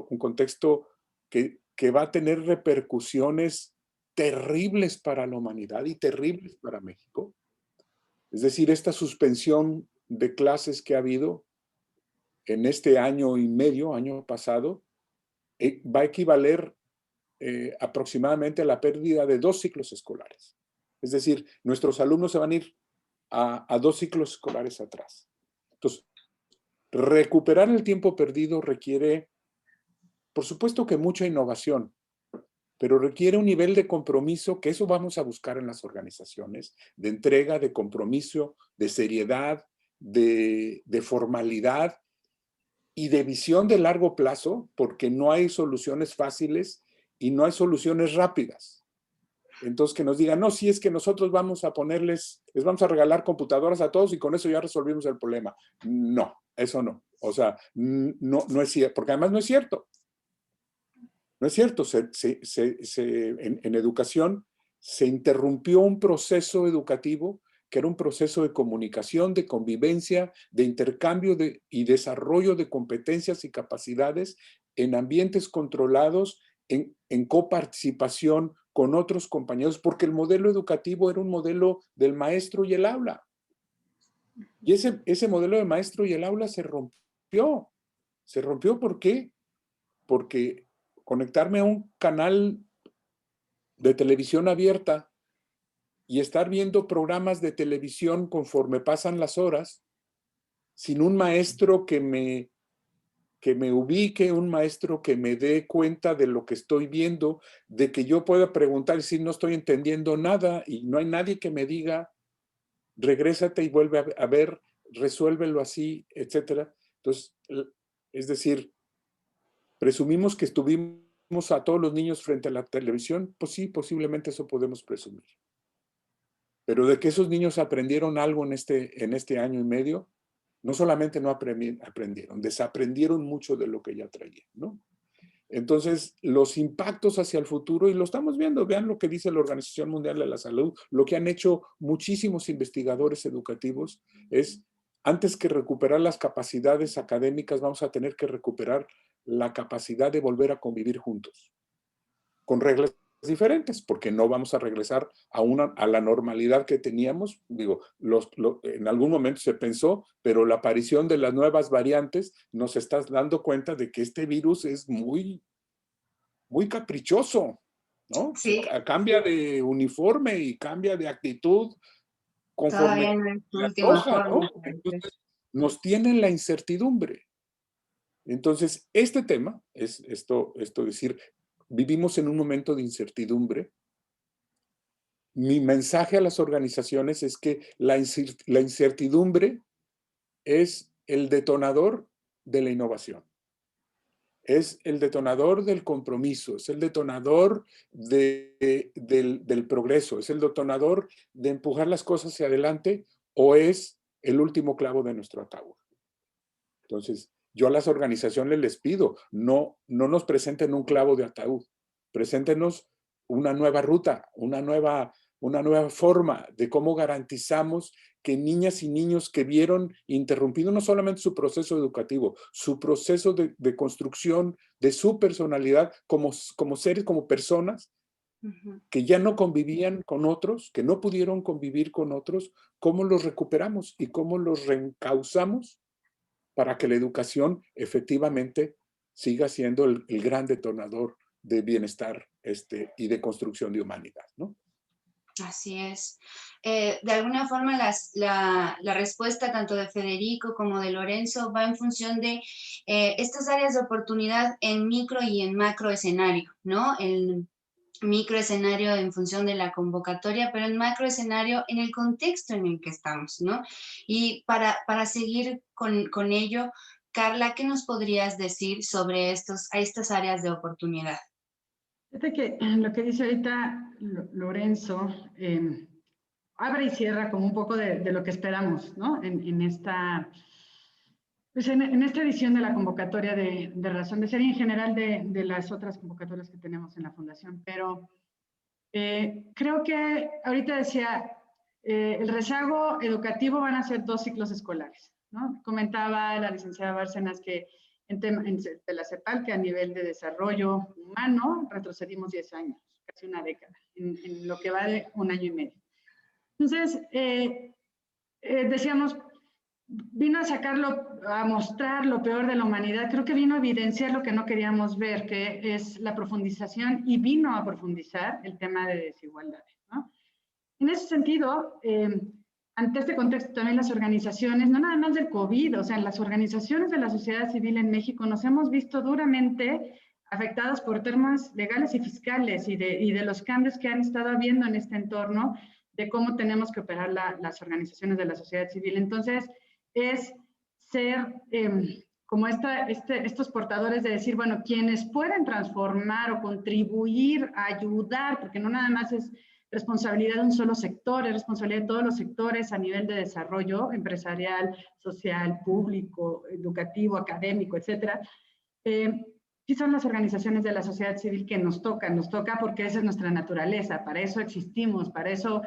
S4: un contexto que va a tener repercusiones terribles para la humanidad y terribles para México. Es decir, esta suspensión de clases que ha habido en este año y medio, año pasado, va a equivaler aproximadamente a la pérdida de 2 ciclos escolares. Es decir, nuestros alumnos se van a ir a 2 ciclos escolares atrás. Entonces, recuperar el tiempo perdido requiere, por supuesto que mucha innovación, pero requiere un nivel de compromiso, que eso vamos a buscar en las organizaciones, de entrega, de compromiso, de seriedad, de formalidad y de visión de largo plazo, porque no hay soluciones fáciles y no hay soluciones rápidas. Entonces, que nos digan, no, si es que nosotros vamos a les vamos a regalar computadoras a todos y con eso ya resolvimos el problema. No, eso no. O sea, no es cierto, porque además no es cierto. No es cierto. En educación se interrumpió un proceso educativo que era un proceso de comunicación, de convivencia, de intercambio y desarrollo de competencias y capacidades en ambientes controlados, en coparticipación con otros compañeros, porque el modelo educativo era un modelo del maestro y el aula. Y ese modelo de maestro y el aula se rompió. ¿Se rompió por qué? Porque conectarme a un canal de televisión abierta y estar viendo programas de televisión conforme pasan las horas, sin un maestro que me ubique, un maestro que me dé cuenta de lo que estoy viendo, de que yo pueda preguntar si no estoy entendiendo nada y no hay nadie que me diga, regrésate y vuelve a ver, resuélvelo así, etc. Entonces, es decir, presumimos que estuvimos a todos los niños frente a la televisión, pues sí, posiblemente eso podemos presumir. Pero de que esos niños aprendieron algo en este año y medio, no solamente no aprendieron, desaprendieron mucho de lo que ya traían, ¿no? Entonces, los impactos hacia el futuro, y lo estamos viendo, vean lo que dice la Organización Mundial de la Salud, lo que han hecho muchísimos investigadores educativos es, antes que recuperar las capacidades académicas, vamos a tener que recuperar la capacidad de volver a convivir juntos, con reglas diferentes, porque no vamos a regresar a la normalidad que teníamos. Digo, en algún momento se pensó, pero la aparición de las nuevas variantes nos está dando cuenta de que este virus es muy, muy caprichoso, ¿no?
S2: Sí.
S4: Cambia de uniforme y cambia de actitud conforme
S2: Todavía no es
S4: la
S2: última
S4: antoja, ¿no?
S2: forma.
S4: Entonces, nos tienen la incertidumbre. Entonces, este tema es esto decir, vivimos en un momento de incertidumbre. Mi mensaje a las organizaciones es que la incertidumbre es el detonador de la innovación. Es el detonador del compromiso, es el detonador del progreso, es el detonador de empujar las cosas hacia adelante, o es el último clavo de nuestro ataúd. Entonces, yo a las organizaciones les pido, no nos presenten un clavo de ataúd, preséntenos una nueva ruta, una nueva forma de cómo garantizamos que niñas y niños que vieron interrumpido no solamente su proceso educativo, su proceso de construcción de su personalidad como seres, como personas, que ya no convivían con otros, que no pudieron convivir con otros, ¿cómo los recuperamos y cómo los reencauzamos para que la educación efectivamente siga siendo el gran detonador de bienestar y de construcción de humanidad, ¿no?
S2: Así es. De alguna forma la respuesta tanto de Federico como de Lorenzo va en función de estas áreas de oportunidad en micro y en macro escenario, ¿no? El micro escenario en función de la convocatoria, pero el macro escenario en el contexto en el que estamos, ¿no? Y para seguir con ello, Carla, ¿qué nos podrías decir sobre estas áreas de oportunidad?
S3: Fíjate que lo que dice ahorita Lorenzo abre y cierra como un poco de lo que esperamos, ¿no? En esta edición de la convocatoria de Razón de Ser y en general de las otras convocatorias que tenemos en la Fundación. Pero creo que ahorita decía, el rezago educativo van a ser 2 ciclos escolares, ¿no? Comentaba la licenciada Bárcenas que de la CEPAL, que a nivel de desarrollo humano retrocedimos 10 años, casi una década, en lo que va de 1 año y medio. Entonces, decíamos, vino a mostrar lo peor de la humanidad, creo que vino a evidenciar lo que no queríamos ver, que es la profundización, y vino a profundizar el tema de desigualdades, ¿no? En ese sentido, ante este contexto también las organizaciones, no nada más del COVID, o sea, las organizaciones de la sociedad civil en México nos hemos visto duramente afectadas por temas legales y fiscales y de los cambios que han estado habiendo en este entorno, de cómo tenemos que operar las organizaciones de la sociedad civil. Entonces, es ser como estos portadores de decir, bueno, quienes pueden transformar o contribuir a ayudar, porque no nada más es responsabilidad de un solo sector, es responsabilidad de todos los sectores a nivel de desarrollo empresarial, social, público, educativo, académico, etcétera. Sí son las organizaciones de la sociedad civil que nos toca porque esa es nuestra naturaleza, para eso existimos, para eso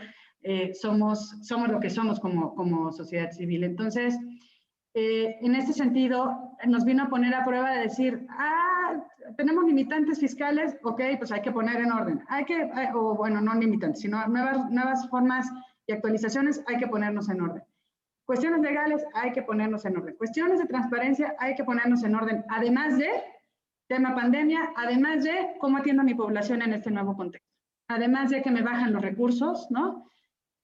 S3: somos lo que somos como sociedad civil. Entonces, en este sentido, nos vino a poner a prueba de decir, tenemos limitantes fiscales, ok, pues hay que poner en orden. O bueno, no limitantes, sino nuevas formas y actualizaciones, hay que ponernos en orden. Cuestiones legales, hay que ponernos en orden. Cuestiones de transparencia, hay que ponernos en orden. Además de tema pandemia, además de cómo atiendo a mi población en este nuevo contexto. Además de que me bajan los recursos, ¿no?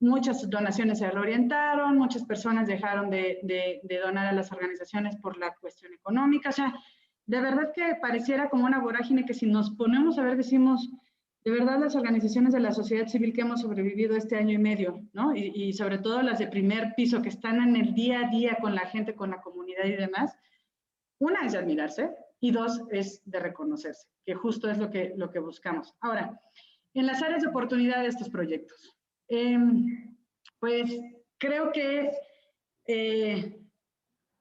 S3: Muchas donaciones se reorientaron, muchas personas dejaron de donar a las organizaciones por la cuestión económica. O sea, de verdad que pareciera como una vorágine que si nos ponemos a ver, decimos, de verdad las organizaciones de la sociedad civil que hemos sobrevivido este año y medio, ¿no? Y sobre todo las de primer piso que están en el día a día con la gente, con la comunidad y demás. Una es de admirarse y 2 es de reconocerse, que justo es lo que buscamos. Ahora, en las áreas de oportunidad de estos proyectos. Pues creo que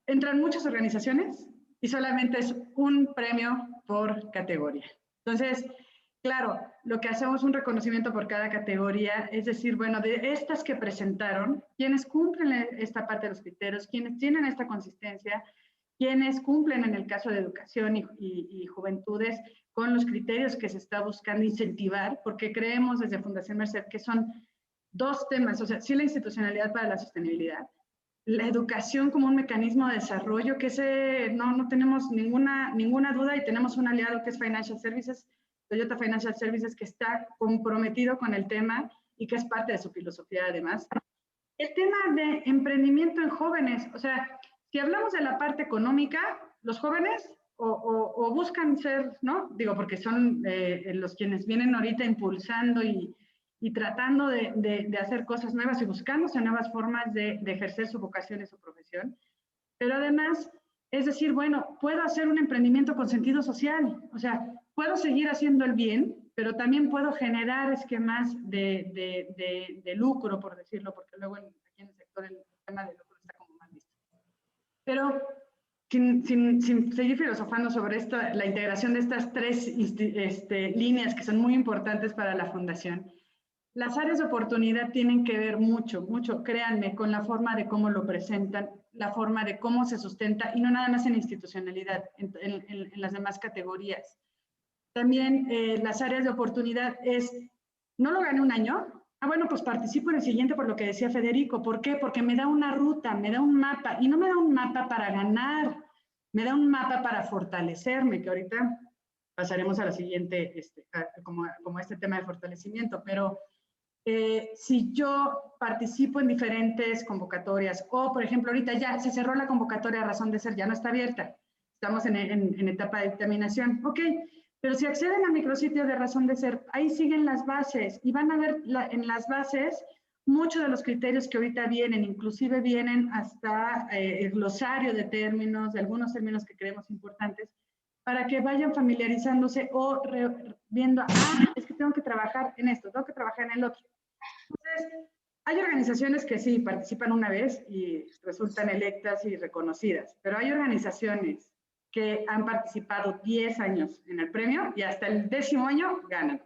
S3: entran muchas organizaciones y solamente es un premio por categoría. Entonces, claro, lo que hacemos es un reconocimiento por cada categoría, es decir, bueno, de estas que presentaron, quienes cumplen esta parte de los criterios, quienes tienen esta consistencia, quienes cumplen en el caso de educación y juventudes con los criterios que se está buscando incentivar, porque creemos desde Fundación Merced que son 2 temas, o sea, sí la institucionalidad para la sostenibilidad, la educación como un mecanismo de desarrollo, que no tenemos ninguna duda y tenemos un aliado que es Financial Services, Toyota Financial Services, que está comprometido con el tema y que es parte de su filosofía además. El tema de emprendimiento en jóvenes, o sea, si hablamos de la parte económica, los jóvenes o buscan ser, ¿no? Digo, porque son los quienes vienen ahorita impulsando y tratando de hacer cosas nuevas y buscándose nuevas formas de ejercer su vocación y su profesión. Pero además, es decir, bueno, puedo hacer un emprendimiento con sentido social, o sea, puedo seguir haciendo el bien, pero también puedo generar esquemas de lucro, por decirlo, porque luego aquí en el sector el tema de lucro está como mal visto. Pero sin seguir filosofando sobre la integración de estas 3 líneas que son muy importantes para la Fundación, Las áreas de oportunidad tienen que ver mucho, créanme, con la forma de cómo lo presentan, la forma de cómo se sustenta, y no nada más en institucionalidad, en las demás categorías. También las áreas de oportunidad es, ¿no lo gané un año? Ah, bueno, pues participo en el siguiente por lo que decía Federico. ¿Por qué? Porque me da una ruta, me da un mapa, y no me da un mapa para ganar, me da un mapa para fortalecerme, que ahorita pasaremos a la siguiente, como este tema de fortalecimiento, pero si yo participo en diferentes convocatorias, o por ejemplo, ahorita ya se cerró la convocatoria a razón de ser, ya no está abierta, estamos en etapa de determinación, ok, pero si acceden al micrositio de razón de ser, ahí siguen las bases y van a ver en las bases muchos de los criterios que ahorita vienen, inclusive vienen hasta el glosario de términos, de algunos términos que creemos importantes, para que vayan familiarizándose o viendo, es que tengo que trabajar en esto, tengo que trabajar en el otro. Entonces, hay organizaciones que sí participan una vez y resultan electas y reconocidas, pero hay organizaciones que han participado 10 años en el premio y hasta el 10º año ganan.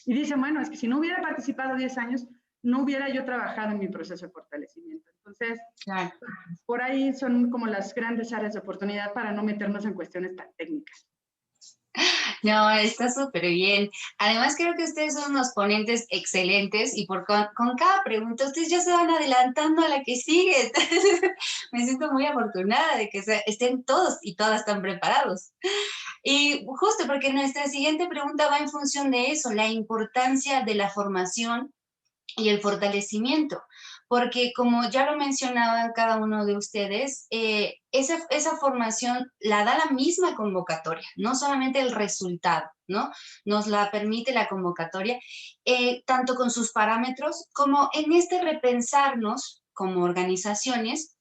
S3: Y dicen, bueno, es que si no hubiera participado 10 años, no hubiera yo trabajado en mi proceso de fortalecimiento. Entonces, claro, por ahí son como las grandes áreas de oportunidad para no meternos en cuestiones tan técnicas.
S2: No, está súper bien. Además, creo que ustedes son unos ponentes excelentes y con cada pregunta ustedes ya se van adelantando a la que sigue. Entonces, me siento muy afortunada de que estén todos y todas tan preparados. Y justo porque nuestra siguiente pregunta va en función de eso, la importancia de la formación y el fortalecimiento, porque como ya lo mencionaban cada uno de ustedes, esa formación la da la misma convocatoria, no solamente el resultado, ¿no? Nos la permite la convocatoria, tanto con sus parámetros como en este repensarnos como organizaciones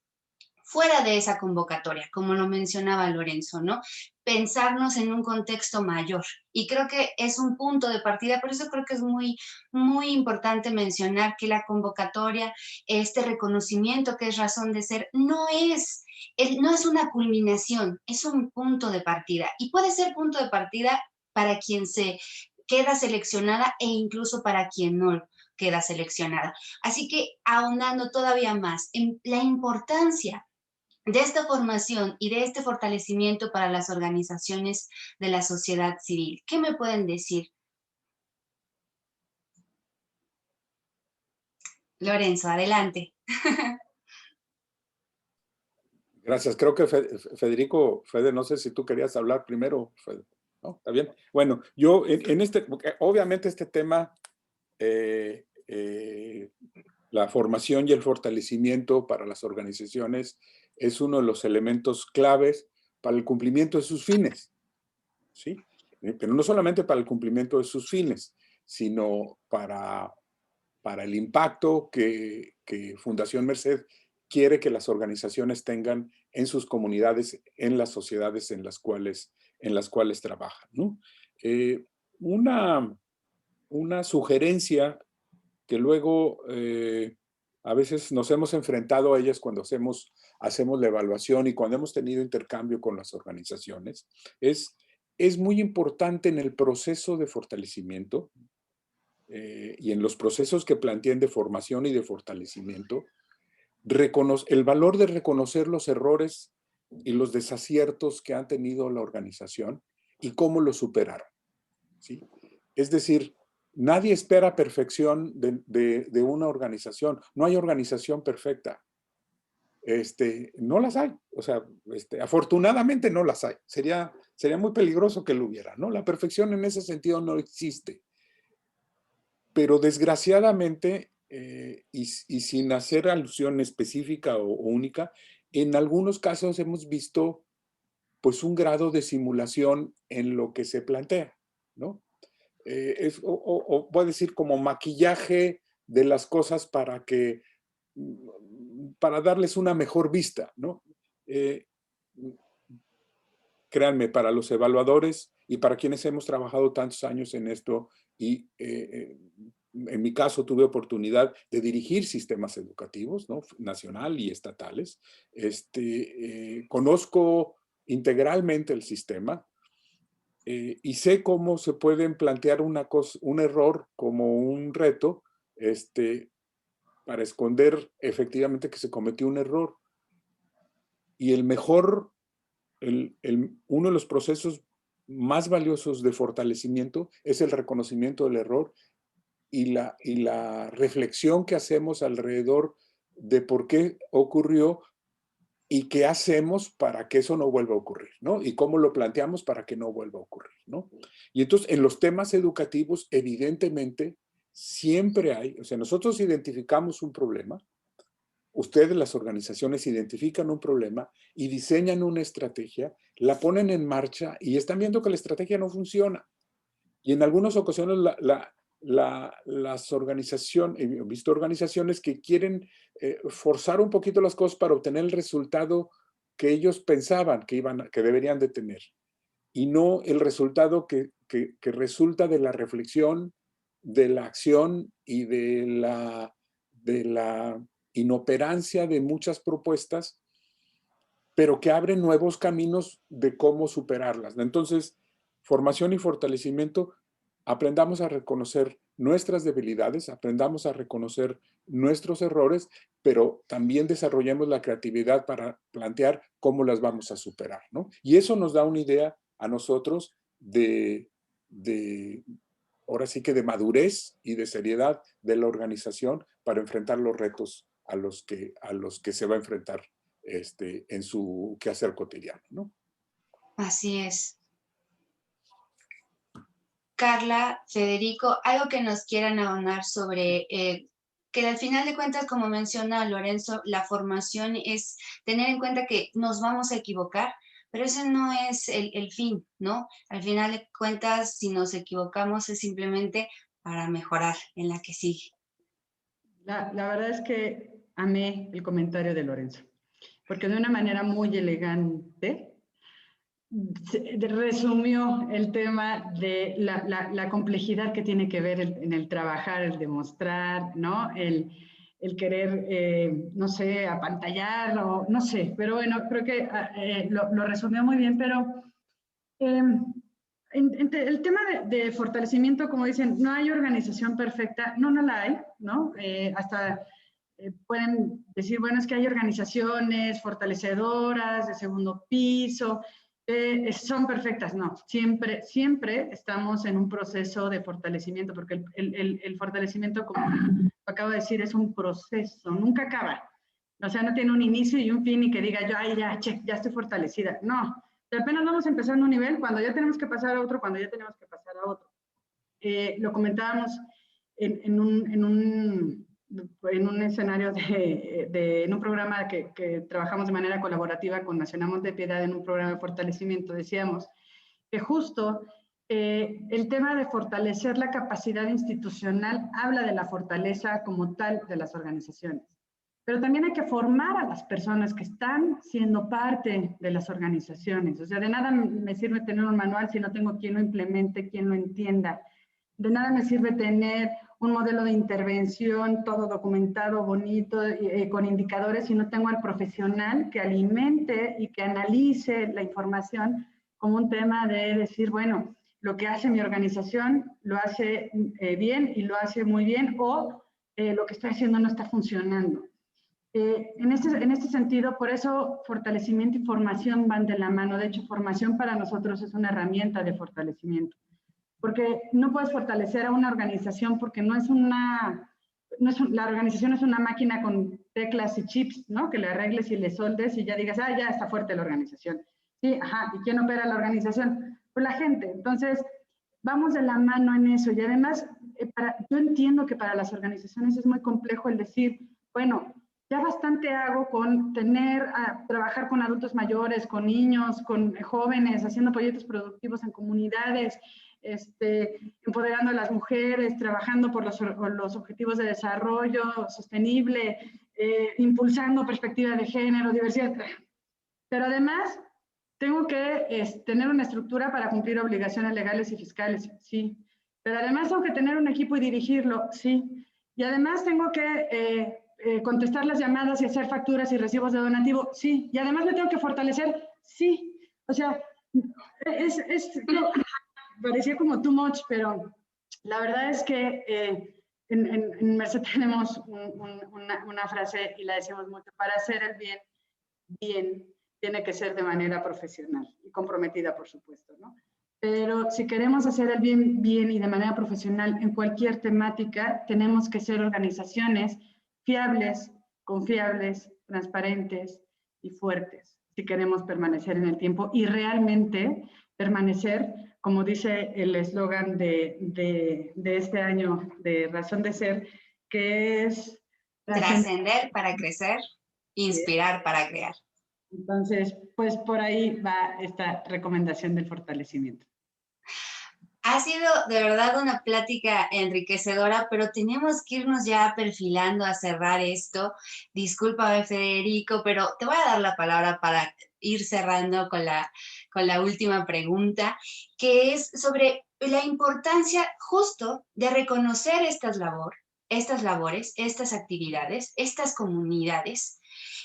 S2: fuera de esa convocatoria, como lo mencionaba Lorenzo, ¿no? Pensarnos en un contexto mayor. Y creo que es un punto de partida, por eso creo que es muy, muy importante mencionar que la convocatoria, este reconocimiento que es razón de ser, no es una culminación, es un punto de partida. Y puede ser punto de partida para quien se queda seleccionada e incluso para quien no queda seleccionada. Así que ahondando todavía más en la importancia de esta formación y de este fortalecimiento para las organizaciones de la sociedad civil. ¿Qué me pueden decir? Lorenzo, adelante.
S4: Gracias. Creo que Fede, no sé si tú querías hablar primero, Fede. ¿No? ¿Está bien? Bueno, yo obviamente este tema, la formación y el fortalecimiento para las organizaciones es uno de los elementos claves para el cumplimiento de sus fines, ¿sí? Pero no solamente para el cumplimiento de sus fines, sino para el impacto que Fundación Merced quiere que las organizaciones tengan en sus comunidades, en las sociedades en las cuales trabajan, ¿no? Una sugerencia que luego a veces nos hemos enfrentado a ellas cuando hacemos la evaluación y cuando hemos tenido intercambio con las organizaciones, es muy importante en el proceso de fortalecimiento y en los procesos que plantean de formación y de fortalecimiento, el valor de reconocer los errores y los desaciertos que han tenido la organización y cómo los superaron, ¿sí? Es decir, nadie espera perfección de una organización. No hay organización perfecta. No las hay. O sea, afortunadamente no las hay. Sería muy peligroso que lo hubiera, ¿no? La perfección en ese sentido no existe. Pero desgraciadamente, y sin hacer alusión específica o única, en algunos casos hemos visto pues un grado de simulación en lo que se plantea, ¿no? Voy a decir como maquillaje de las cosas para darles una mejor vista, ¿no? Créanme, para los evaluadores y para quienes hemos trabajado tantos años en esto y en mi caso tuve oportunidad de dirigir sistemas educativos, ¿no? Nacional y estatales. Conozco integralmente el sistema y sé cómo se pueden plantear un error como un reto para esconder efectivamente que se cometió un error. Y uno de los procesos más valiosos de fortalecimiento es el reconocimiento del error y la reflexión que hacemos alrededor de por qué ocurrió y qué hacemos para que eso no vuelva a ocurrir, ¿no? Y cómo lo planteamos para que no vuelva a ocurrir, ¿no? Y entonces, en los temas educativos, evidentemente, siempre hay, o sea, nosotros identificamos un problema, ustedes, las organizaciones, identifican un problema y diseñan una estrategia, la ponen en marcha y están viendo que la estrategia no funciona. Y en algunas ocasiones las organizaciones, he visto organizaciones que quieren forzar un poquito las cosas para obtener el resultado que ellos pensaban que deberían de tener. Y no el resultado que resulta de la reflexión, de la acción y de la inoperancia de muchas propuestas, pero que abren nuevos caminos de cómo superarlas. Entonces, formación y fortalecimiento, aprendamos a reconocer nuestras debilidades, aprendamos a reconocer nuestros errores, pero también desarrollemos la creatividad para plantear cómo las vamos a superar, ¿no? Y eso nos da una idea a nosotros ahora sí que de madurez y de seriedad de la organización para enfrentar los retos a los que se va a enfrentar en su quehacer cotidiano, ¿no?
S2: Así es. Carla, Federico, algo que nos quieran ahogar sobre que al final de cuentas, como menciona Lorenzo, la formación es tener en cuenta que nos vamos a equivocar, pero ese no es el fin, ¿no? Al final de cuentas, si nos equivocamos es simplemente para mejorar en la que sigue.
S3: La verdad es que amé el comentario de Lorenzo, porque de una manera muy elegante resumió el tema de la complejidad que tiene que ver en el trabajar, el demostrar, ¿no? El querer, no sé, apantallar, o no sé, pero bueno, creo que lo resumió muy bien, pero el tema de fortalecimiento, como dicen, no hay organización perfecta, no la hay, ¿no? Hasta pueden decir, bueno, es que hay organizaciones fortalecedoras de segundo piso, son perfectas. No, siempre estamos en un proceso de fortalecimiento, porque el fortalecimiento, como acabo de decir, es un proceso, nunca acaba. O sea, no tiene un inicio y un fin y que diga yo, ay, ya estoy fortalecida. No, apenas vamos empezando un nivel, cuando ya tenemos que pasar a otro, cuando ya tenemos que pasar a otro. Lo comentábamos en un escenario en un programa que trabajamos de manera colaborativa con Nacional de Piedad, en un programa de fortalecimiento, decíamos que justo el tema de fortalecer la capacidad institucional habla de la fortaleza como tal de las organizaciones. Pero también hay que formar a las personas que están siendo parte de las organizaciones. O sea, de nada me sirve tener un manual si no tengo quien lo implemente, quien lo entienda. De nada me sirve tener un modelo de intervención todo documentado, bonito, con indicadores, si no tengo al profesional que alimente y que analice la información como un tema de decir, bueno, lo que hace mi organización lo hace bien y lo hace muy bien, o lo que estoy haciendo no está funcionando. En este sentido, por eso fortalecimiento y formación van de la mano. De hecho, formación para nosotros es una herramienta de fortalecimiento. Porque no puedes fortalecer a una organización porque la organización es una máquina con teclas y chips, ¿no? Que le arregles y le soldes y ya digas, ya está fuerte la organización. Sí, ajá, ¿y quién opera la organización? Pues la gente. Entonces, vamos de la mano en eso. Y además, yo entiendo que para las organizaciones es muy complejo el decir, bueno, ya bastante hago con trabajar con adultos mayores, con niños, con jóvenes, haciendo proyectos productivos en comunidades, empoderando a las mujeres, trabajando por los objetivos de desarrollo sostenible, impulsando perspectiva de género, diversidad. Pero además, tengo que tener una estructura para cumplir obligaciones legales y fiscales, sí. Pero además tengo que tener un equipo y dirigirlo, sí. Y además tengo que contestar las llamadas y hacer facturas y recibos de donativo, sí. Y además me tengo que fortalecer, sí. O sea, parecía como too much, pero la verdad es que en Merced tenemos una frase y la decimos mucho: para hacer el bien tiene que ser de manera profesional y comprometida, por supuesto, ¿no? Pero si queremos hacer el bien y de manera profesional en cualquier temática, tenemos que ser organizaciones fiables, confiables, transparentes y fuertes, si queremos permanecer en el tiempo y realmente permanecer, como dice el eslogan de este año de Razón de Ser, que es
S2: trascender para crecer, inspirar para crear.
S3: Entonces, pues por ahí va esta recomendación del fortalecimiento.
S2: Ha sido de verdad una plática enriquecedora, pero tenemos que irnos ya perfilando a cerrar esto. Discúlpame, Federico, pero te voy a dar la palabra para ir cerrando con la última pregunta, que es sobre la importancia justo de reconocer estas labores, estas actividades, estas comunidades,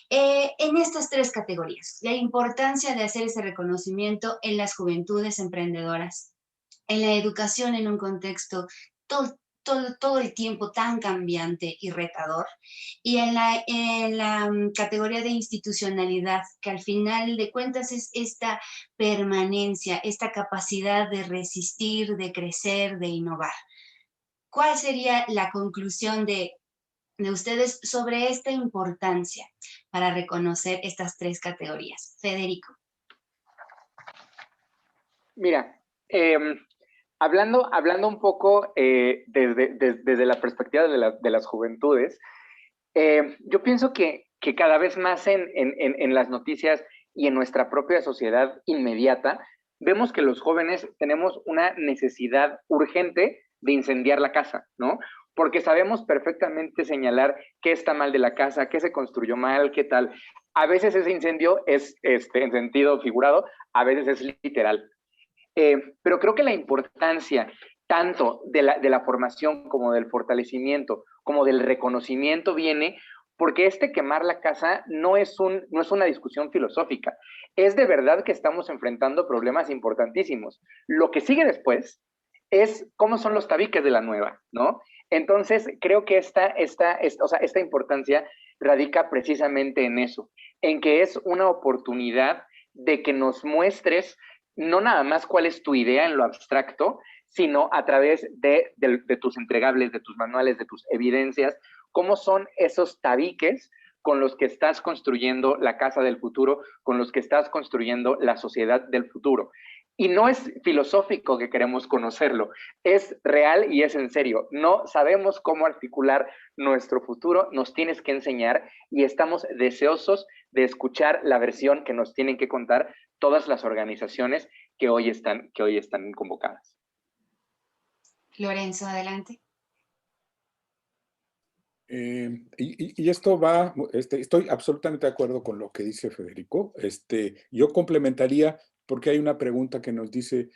S2: en estas tres categorías. La importancia de hacer ese reconocimiento en las juventudes emprendedoras, en la educación en un contexto todo el tiempo tan cambiante y retador, y en la categoría de institucionalidad, que al final de cuentas es esta permanencia, esta capacidad de resistir, de crecer, de innovar. ¿Cuál sería la conclusión de ustedes sobre esta importancia para reconocer estas tres categorías? Federico.
S5: Mira, hablando un poco desde la perspectiva de las juventudes, yo pienso que cada vez más en las noticias y en nuestra propia sociedad inmediata, vemos que los jóvenes tenemos una necesidad urgente de incendiar la casa, ¿no? Porque sabemos perfectamente señalar qué está mal de la casa, qué se construyó mal, qué tal. A veces ese incendio es en sentido figurado, a veces es literal. Pero creo que la importancia tanto de la formación como del fortalecimiento, como del reconocimiento viene porque quemar la casa no es una discusión filosófica. Es de verdad que estamos enfrentando problemas importantísimos. Lo que sigue después es cómo son los tabiques de la nueva, ¿no? Entonces, creo que esta importancia radica precisamente en eso, en que es una oportunidad de que nos muestres no nada más cuál es tu idea en lo abstracto, sino a través de tus entregables, de tus manuales, de tus evidencias, cómo son esos tabiques con los que estás construyendo la casa del futuro, con los que estás construyendo la sociedad del futuro. Y no es filosófico que queremos conocerlo, es real y es en serio. No sabemos cómo articular nuestro futuro, nos tienes que enseñar y estamos deseosos de escuchar la versión que nos tienen que contar todas las organizaciones que hoy están convocadas.
S2: Lorenzo, adelante.
S4: Y esto va, estoy absolutamente de acuerdo con lo que dice Federico. Yo complementaría, porque hay una pregunta que nos dice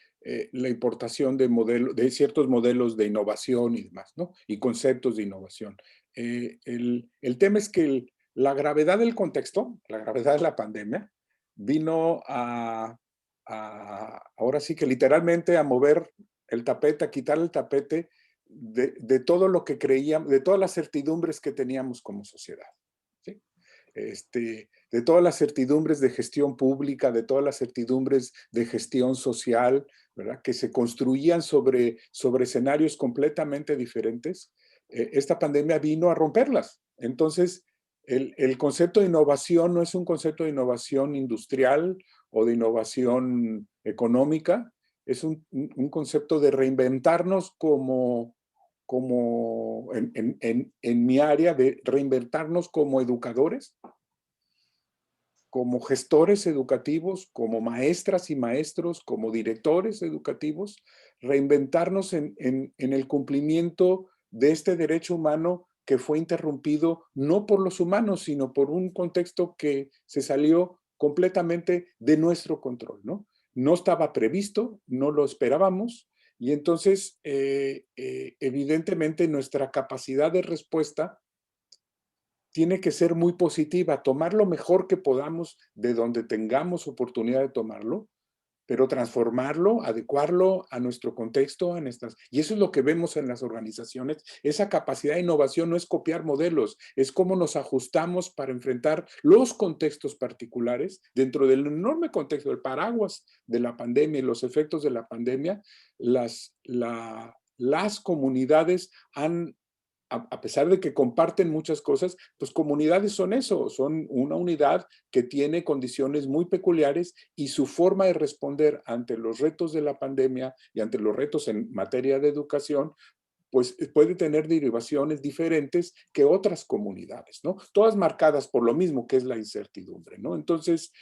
S4: la importación de ciertos modelos de innovación y demás, ¿no? Y conceptos de innovación. El tema es que la gravedad del contexto, la gravedad de la pandemia, vino ahora sí que literalmente a mover el tapete, a quitar el tapete de todo lo que creíamos, de todas las certidumbres que teníamos como sociedad, ¿sí? De todas las certidumbres de gestión pública, de todas las certidumbres de gestión social, ¿verdad? Que se construían sobre escenarios completamente diferentes. Esta pandemia vino a romperlas. Entonces, el concepto de innovación no es un concepto de innovación industrial o de innovación económica, es un concepto de reinventarnos como en mi área, de reinventarnos como educadores, como gestores educativos, como maestras y maestros, como directores educativos, reinventarnos en el cumplimiento de este derecho humano que fue interrumpido no por los humanos, sino por un contexto que se salió completamente de nuestro control, ¿no? No estaba previsto, no lo esperábamos, y entonces evidentemente nuestra capacidad de respuesta tiene que ser muy positiva, tomar lo mejor que podamos de donde tengamos oportunidad de tomarlo, pero transformarlo, adecuarlo a nuestro contexto, y eso es lo que vemos en las organizaciones. Esa capacidad de innovación no es copiar modelos, es cómo nos ajustamos para enfrentar los contextos particulares dentro del enorme contexto, del paraguas de la pandemia y los efectos de la pandemia. Las comunidades han, a pesar de que comparten muchas cosas, pues comunidades son eso, son una unidad que tiene condiciones muy peculiares y su forma de responder ante los retos de la pandemia y ante los retos en materia de educación, pues puede tener derivaciones diferentes que otras comunidades, ¿no? Todas marcadas por lo mismo, que es la incertidumbre, ¿no? Entonces,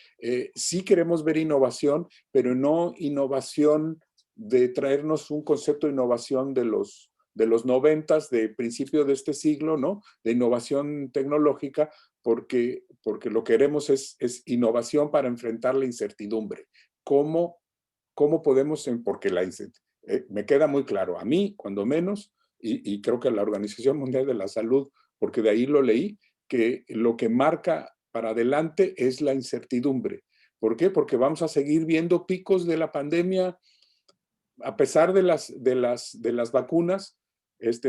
S4: sí queremos ver innovación, pero no innovación de traernos un concepto de innovación de los 90s, de principio de este siglo, ¿no? De innovación tecnológica, porque lo que queremos es innovación para enfrentar la incertidumbre. ¿Cómo podemos, porque me queda muy claro, a mí, cuando menos, y creo que a la Organización Mundial de la Salud, porque de ahí lo leí, que lo que marca para adelante es la incertidumbre. ¿Por qué? Porque vamos a seguir viendo picos de la pandemia, a pesar de las vacunas,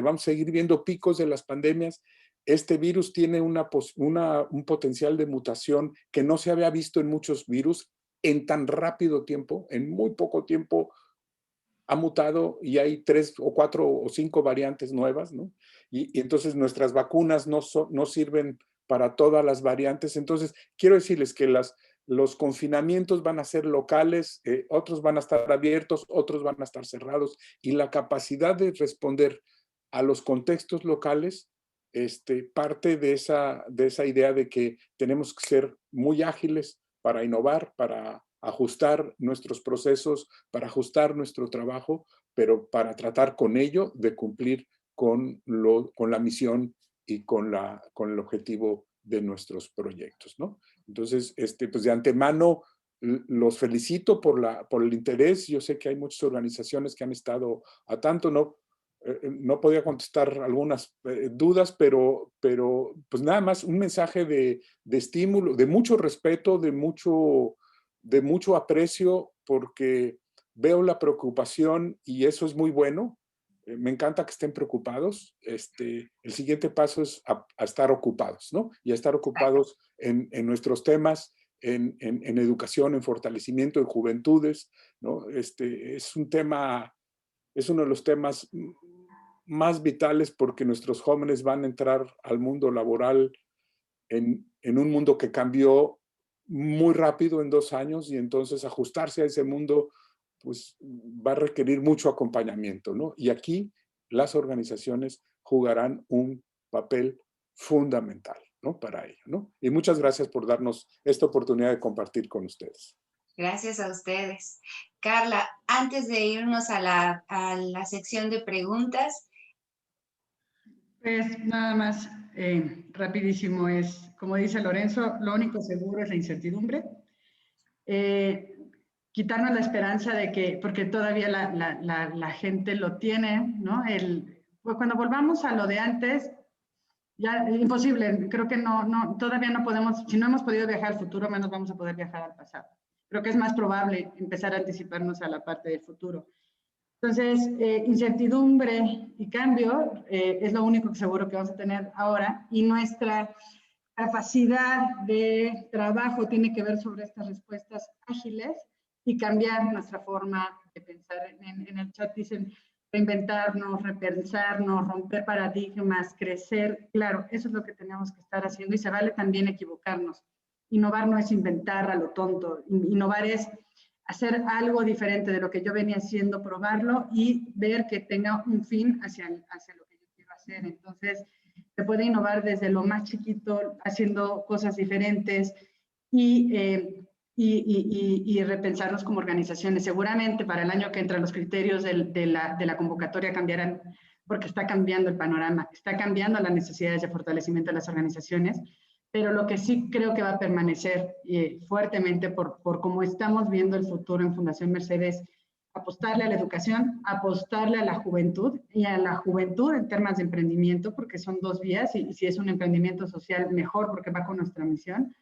S4: vamos a seguir viendo picos de las pandemias. Este virus tiene un potencial de mutación que no se había visto en muchos virus en tan rápido tiempo, en muy poco tiempo ha mutado y hay 3 o 4 o 5 variantes nuevas, ¿no? Y entonces nuestras vacunas no sirven para todas las variantes. Entonces, quiero decirles que los confinamientos van a ser locales, otros van a estar abiertos, otros van a estar cerrados, y la capacidad de responder a los contextos locales parte de esa idea de que tenemos que ser muy ágiles para innovar, para ajustar nuestros procesos, para ajustar nuestro trabajo, pero para tratar con ello de cumplir con la misión y con el objetivo de nuestros proyectos, ¿no? Entonces, pues de antemano los felicito por el interés. Yo sé que hay muchas organizaciones que han estado a tanto, no podía contestar algunas dudas, pero pues nada más un mensaje de estímulo, de mucho respeto, de mucho aprecio, porque veo la preocupación y eso es muy bueno. Me encanta que estén preocupados. El siguiente paso es a estar ocupados, ¿no? Y a estar ocupados en nuestros temas, en educación, en fortalecimiento de juventudes, ¿no? Es uno de los temas más vitales, porque nuestros jóvenes van a entrar al mundo laboral en un mundo que cambió muy rápido en 2 años, y entonces ajustarse a ese mundo pues va a requerir mucho acompañamiento, ¿no? Y aquí las organizaciones jugarán un papel fundamental, ¿no? Para ello, ¿no? Y muchas gracias por darnos esta oportunidad de compartir con ustedes.
S2: Gracias a ustedes. Carla, antes de irnos a la sección de preguntas.
S3: Pues nada más, rapidísimo, como dice Lorenzo, lo único seguro es la incertidumbre. Quitarnos la esperanza de que, porque todavía la gente lo tiene, ¿no? Pues cuando volvamos a lo de antes, ya imposible, creo que todavía no podemos, si no hemos podido viajar al futuro, menos vamos a poder viajar al pasado. Creo que es más probable empezar a anticiparnos a la parte del futuro. Entonces, incertidumbre y cambio es lo único que seguro que vamos a tener ahora, y nuestra capacidad de trabajo tiene que ver sobre estas respuestas ágiles y cambiar nuestra forma de pensar. En el chat dicen reinventarnos, repensarnos, romper paradigmas, crecer. Claro, eso es lo que tenemos que estar haciendo, y se vale también equivocarnos. Innovar no es inventar a lo tonto, innovar es hacer algo diferente de lo que yo venía haciendo, probarlo y ver que tenga un fin hacia lo que yo quiero hacer. Entonces, se puede innovar desde lo más chiquito, haciendo cosas diferentes y repensarnos como organizaciones. Seguramente para el año que entra los criterios de la convocatoria cambiarán, porque está cambiando el panorama, está cambiando las necesidades de fortalecimiento de las organizaciones, pero lo que sí creo que va a permanecer fuertemente por cómo estamos viendo el futuro en Fundación Mercedes, apostarle a la educación, apostarle a la juventud, y a la juventud en temas de emprendimiento, porque son 2 vías, y si es un emprendimiento social, mejor, porque va con nuestra misión,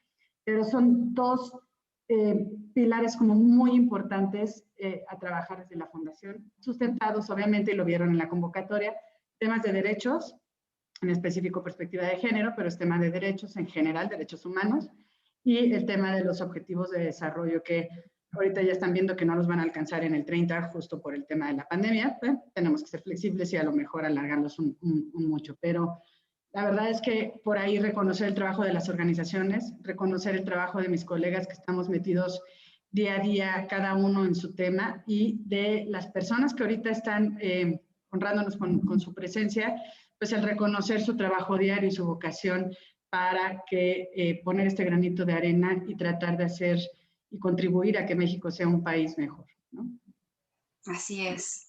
S3: pero son 2 pilares como muy importantes a trabajar desde la Fundación, sustentados obviamente, y lo vieron en la convocatoria, temas de derechos, en específico perspectiva de género, pero es tema de derechos en general, derechos humanos, y el tema de los objetivos de desarrollo que ahorita ya están viendo que no los van a alcanzar en el 30 justo por el tema de la pandemia. Tenemos que ser flexibles y a lo mejor alargarlos un mucho, pero la verdad es que por ahí reconocer el trabajo de las organizaciones, reconocer el trabajo de mis colegas que estamos metidos día a día, cada uno en su tema, y de las personas que ahorita están honrándonos con su presencia, pues el reconocer su trabajo diario y su vocación para que poner este granito de arena y tratar de hacer y contribuir a que México sea un país mejor, ¿no?
S2: Así es.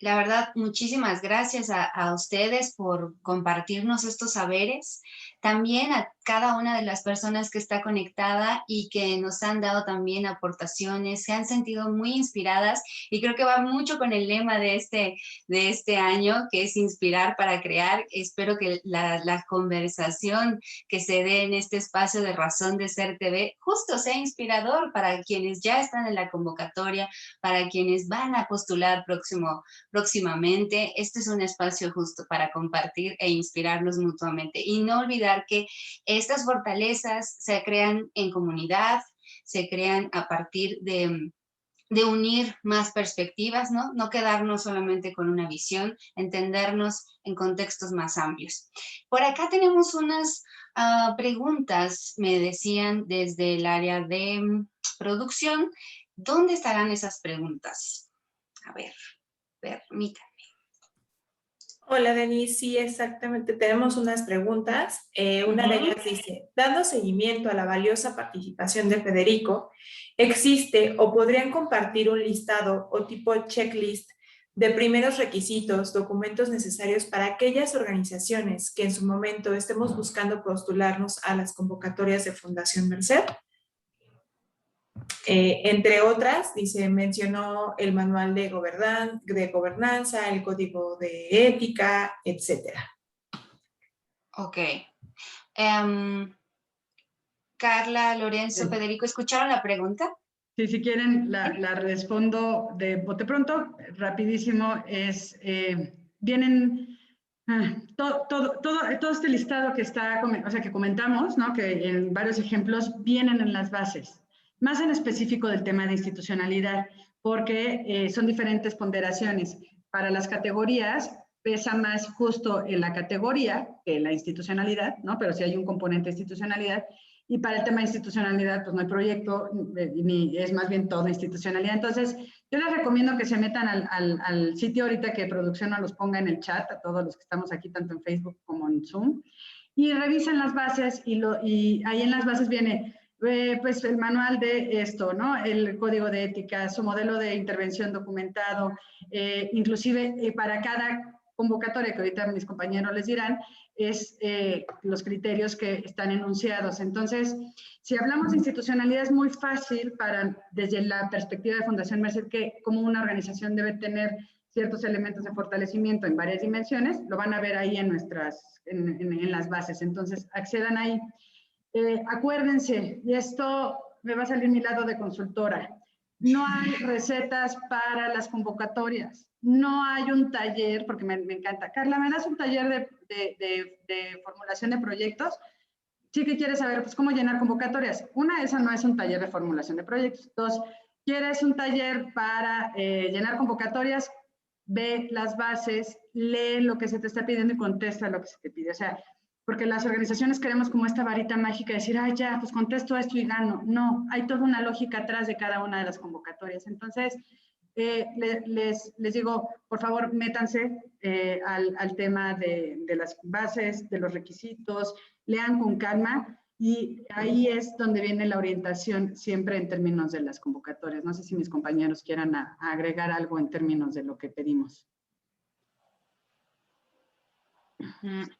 S2: La verdad, muchísimas gracias a ustedes por compartirnos estos saberes. También a cada una de las personas que está conectada y que nos han dado también aportaciones, se han sentido muy inspiradas y creo que va mucho con el lema de este año, que es inspirar para crear. Espero que la conversación que se dé en este espacio de Razón de Ser TV justo sea inspirador para quienes ya están en la convocatoria, para quienes van a postular próximamente. Este es un espacio justo para compartir e inspirarnos mutuamente. Y no olvidar que estas fortalezas se crean en comunidad, se crean a partir de unir más perspectivas, ¿no? No quedarnos solamente con una visión, entendernos en contextos más amplios. Por acá tenemos unas preguntas, me decían desde el área de producción. ¿Dónde estarán esas preguntas? A ver, permítanme.
S6: Hola, Denise. Sí, exactamente. Tenemos unas preguntas. Una de ellas dice, dando seguimiento a la valiosa participación de Federico, ¿existe o podrían compartir un listado o tipo checklist de primeros requisitos, documentos necesarios para aquellas organizaciones que en su momento estemos buscando postularnos a las convocatorias de Fundación Merced? Entre otras, dice, mencionó el manual de gobernanza, el código de ética, etcétera.
S2: Ok. Carla, Lorenzo,
S3: Sí.
S2: Federico, ¿escucharon la pregunta?
S3: Sí, si quieren, la respondo de bote pronto, rapidísimo. Vienen todo este listado que está, o sea, que comentamos, ¿no? Que en varios ejemplos vienen en las bases, más en específico del tema de institucionalidad, porque son diferentes ponderaciones. Para las categorías pesa más justo en la categoría que la institucionalidad, ¿no? Pero sí hay un componente de institucionalidad. Y para el tema de institucionalidad, pues no hay proyecto, ni es más bien toda institucionalidad. Entonces, yo les recomiendo que se metan al sitio ahorita que producción nos los ponga en el chat, a todos los que estamos aquí, tanto en Facebook como en Zoom, y revisen las bases, y ahí en las bases viene pues el manual de esto, ¿no? El código de ética, su modelo de intervención documentado, inclusive para cada convocatoria, que ahorita mis compañeros les dirán, es los criterios que están enunciados. Entonces, si hablamos de institucionalidad, es muy fácil desde la perspectiva de Fundación Merced, que como una organización debe tener ciertos elementos de fortalecimiento en varias dimensiones, lo van a ver ahí en las bases. Entonces, accedan ahí. Acuérdense, y esto me va a salir mi lado de consultora, no hay recetas para las convocatorias. No hay un taller, porque me encanta. Carla, ¿me das un taller de formulación de proyectos? Sí, que quieres saber, pues, cómo llenar convocatorias. Una, esa no es un taller de formulación de proyectos. Dos, ¿quieres un taller para llenar convocatorias? Ve las bases, lee lo que se te está pidiendo y contesta lo que se te pide. O sea, porque las organizaciones queremos como esta varita mágica de decir, ay, ya, pues contesto esto y gano. No, hay toda una lógica atrás de cada una de las convocatorias. Entonces, les digo, por favor, métanse al tema de las bases, de los requisitos, lean con calma, y ahí es donde viene la orientación siempre en términos de las convocatorias. No sé si mis compañeros quieran agregar algo en términos de lo que pedimos.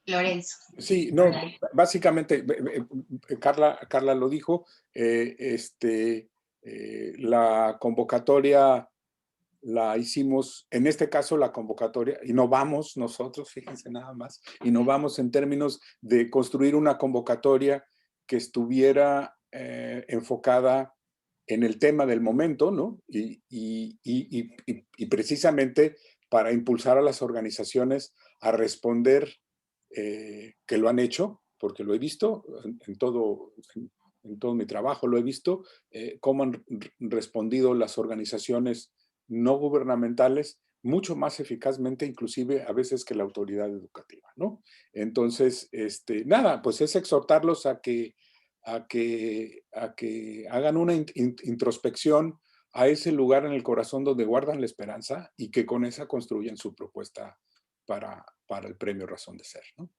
S2: Lorenzo.
S4: Sí, no, básicamente, Carla lo dijo, la convocatoria la hicimos, en este caso la convocatoria, innovamos nosotros, fíjense nada más, innovamos en términos de construir una convocatoria que estuviera enfocada en el tema del momento, ¿no? Y precisamente para impulsar a las organizaciones a responder, que lo han hecho, porque lo he visto en todo mi trabajo, lo he visto, cómo han respondido las organizaciones no gubernamentales mucho más eficazmente, inclusive a veces que la autoridad educativa, ¿no? Entonces, nada, pues es exhortarlos a que hagan una introspección a ese lugar en el corazón donde guardan la esperanza y que con esa construyan su propuesta para el premio Razón de Ser, ¿no?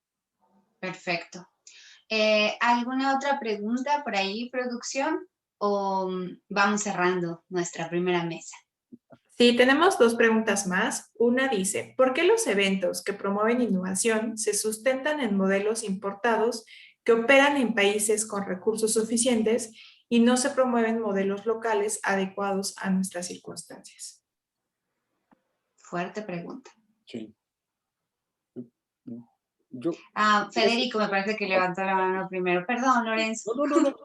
S2: Perfecto. ¿Alguna otra pregunta por ahí, producción? ¿O vamos cerrando nuestra primera mesa?
S6: Sí, tenemos 2 preguntas más. Una dice, ¿por qué los eventos que promueven innovación se sustentan en modelos importados que operan en países con recursos suficientes y no se promueven modelos locales adecuados a nuestras circunstancias?
S2: Fuerte pregunta.
S4: Sí.
S2: Federico me parece que levantó la mano primero. Perdón, Lorenzo.
S4: No.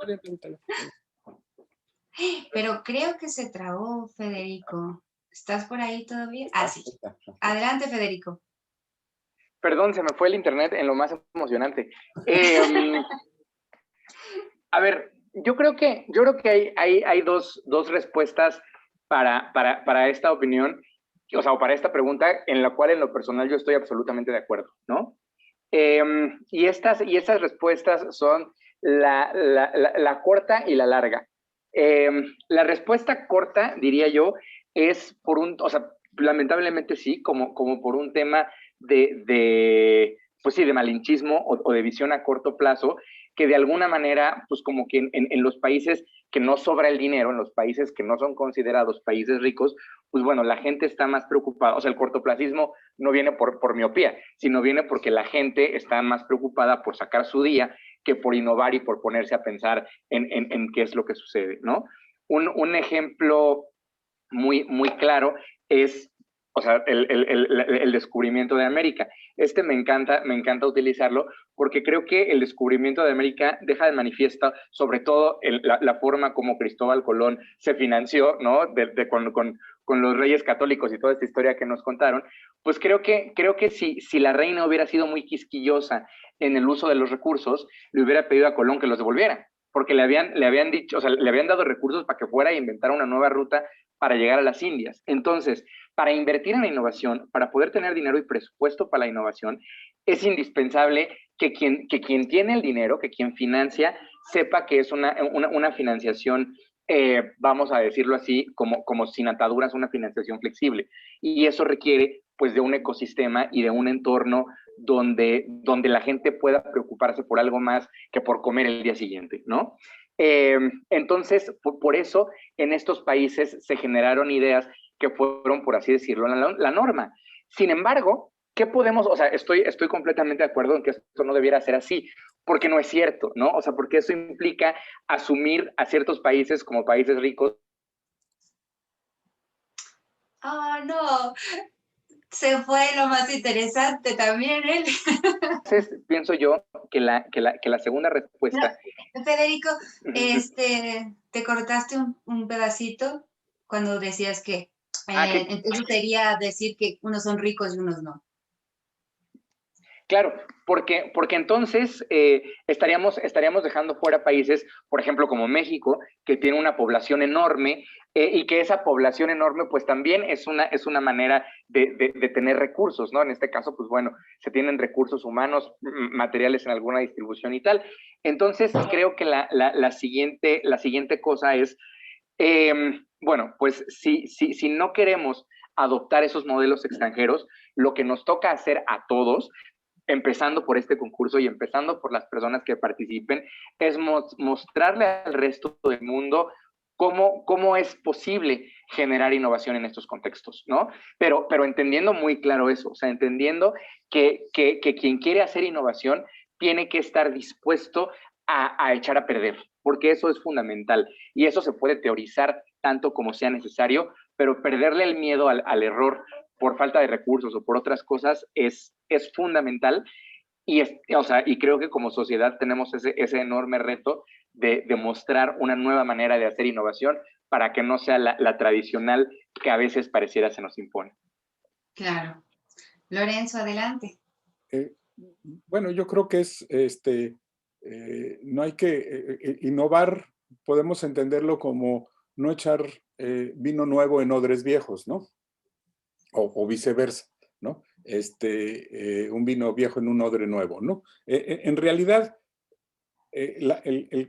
S2: Pero creo que se trabó, Federico. ¿Estás por ahí todavía? Ah, sí. Adelante, Federico.
S5: Perdón, se me fue el internet en lo más emocionante. A ver, yo creo que hay dos respuestas para esta opinión, o sea, o para esta pregunta, en la cual en lo personal yo estoy absolutamente de acuerdo, ¿no? Y estas respuestas son la corta y la larga. La respuesta corta, diría yo, es por o sea, lamentablemente sí, como por un tema pues sí, de malinchismo o de visión a corto plazo, que de alguna manera, pues como que en los países que no sobra el dinero, en los países que no son considerados países ricos, pues bueno, la gente está más preocupada. O sea, el cortoplacismo no viene por miopía, sino viene porque la gente está más preocupada por sacar su día que por innovar y por ponerse a pensar en qué es lo que sucede, ¿no? Un ejemplo muy claro es, o sea, el descubrimiento de América. Me encanta utilizarlo porque creo que el descubrimiento de América deja de manifiesto sobre todo la forma como Cristóbal Colón se financió, ¿no? Con los reyes católicos y toda esta historia que nos contaron. Pues creo que si la reina hubiera sido muy quisquillosa en el uso de los recursos, le hubiera pedido a Colón que los devolviera, porque le habían dicho, o sea, le habían dado recursos para que fuera a inventar una nueva ruta para llegar a las Indias. Entonces, para invertir en la innovación, para poder tener dinero y presupuesto para la innovación, es indispensable que quien tiene el dinero, que quien financia, sepa que es una financiación, vamos a decirlo así, como sin ataduras, una financiación flexible. Y eso requiere, pues, de un ecosistema y de un entorno donde la gente pueda preocuparse por algo más que por comer el día siguiente, ¿no? Entonces, por eso, en estos países se generaron ideas que fueron, por así decirlo, la norma. Sin embargo, ¿qué podemos? O sea, estoy completamente de acuerdo en que esto no debiera ser así, porque no es cierto, ¿no? O sea, porque eso implica asumir a ciertos países como países ricos.
S2: No, se fue lo más interesante también, él.
S5: Entonces, pienso yo que la segunda respuesta...
S2: No, Federico, te cortaste un pedacito cuando decías que entonces sería decir que unos son ricos y unos no.
S5: Claro, porque entonces estaríamos dejando fuera países, por ejemplo, como México, que tiene una población enorme y que esa población enorme pues también es una manera de tener recursos, ¿no? En este caso, pues bueno, se tienen recursos humanos, materiales en alguna distribución y tal. Entonces, creo que la siguiente cosa es, bueno, pues si no queremos adoptar esos modelos extranjeros, lo que nos toca hacer a todos, empezando por este concurso y empezando por las personas que participen, es mostrarle al resto del mundo cómo es posible generar innovación en estos contextos, ¿no? Pero entendiendo muy claro eso, o sea, entendiendo que quien quiere hacer innovación tiene que estar dispuesto a echar a perder, porque eso es fundamental y eso se puede teorizar tanto como sea necesario, pero perderle el miedo al error por falta de recursos o por otras cosas es fundamental y creo que como sociedad tenemos ese enorme reto de mostrar una nueva manera de hacer innovación para que no sea la tradicional que a veces pareciera se nos impone.
S2: Claro. Lorenzo, adelante.
S4: Bueno, yo creo que es, no hay que innovar, podemos entenderlo como no echar vino nuevo en odres viejos, ¿no? O viceversa, ¿no? Un vino viejo en un odre nuevo, ¿no? En realidad,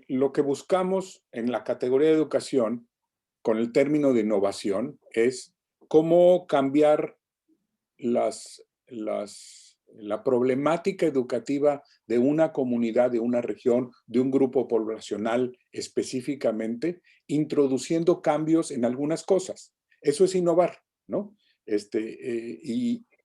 S4: lo que buscamos en la categoría de educación, con el término de innovación, es cómo cambiar la problemática educativa de una comunidad, de una región, de un grupo poblacional específicamente, introduciendo cambios en algunas cosas. Eso es innovar, ¿no?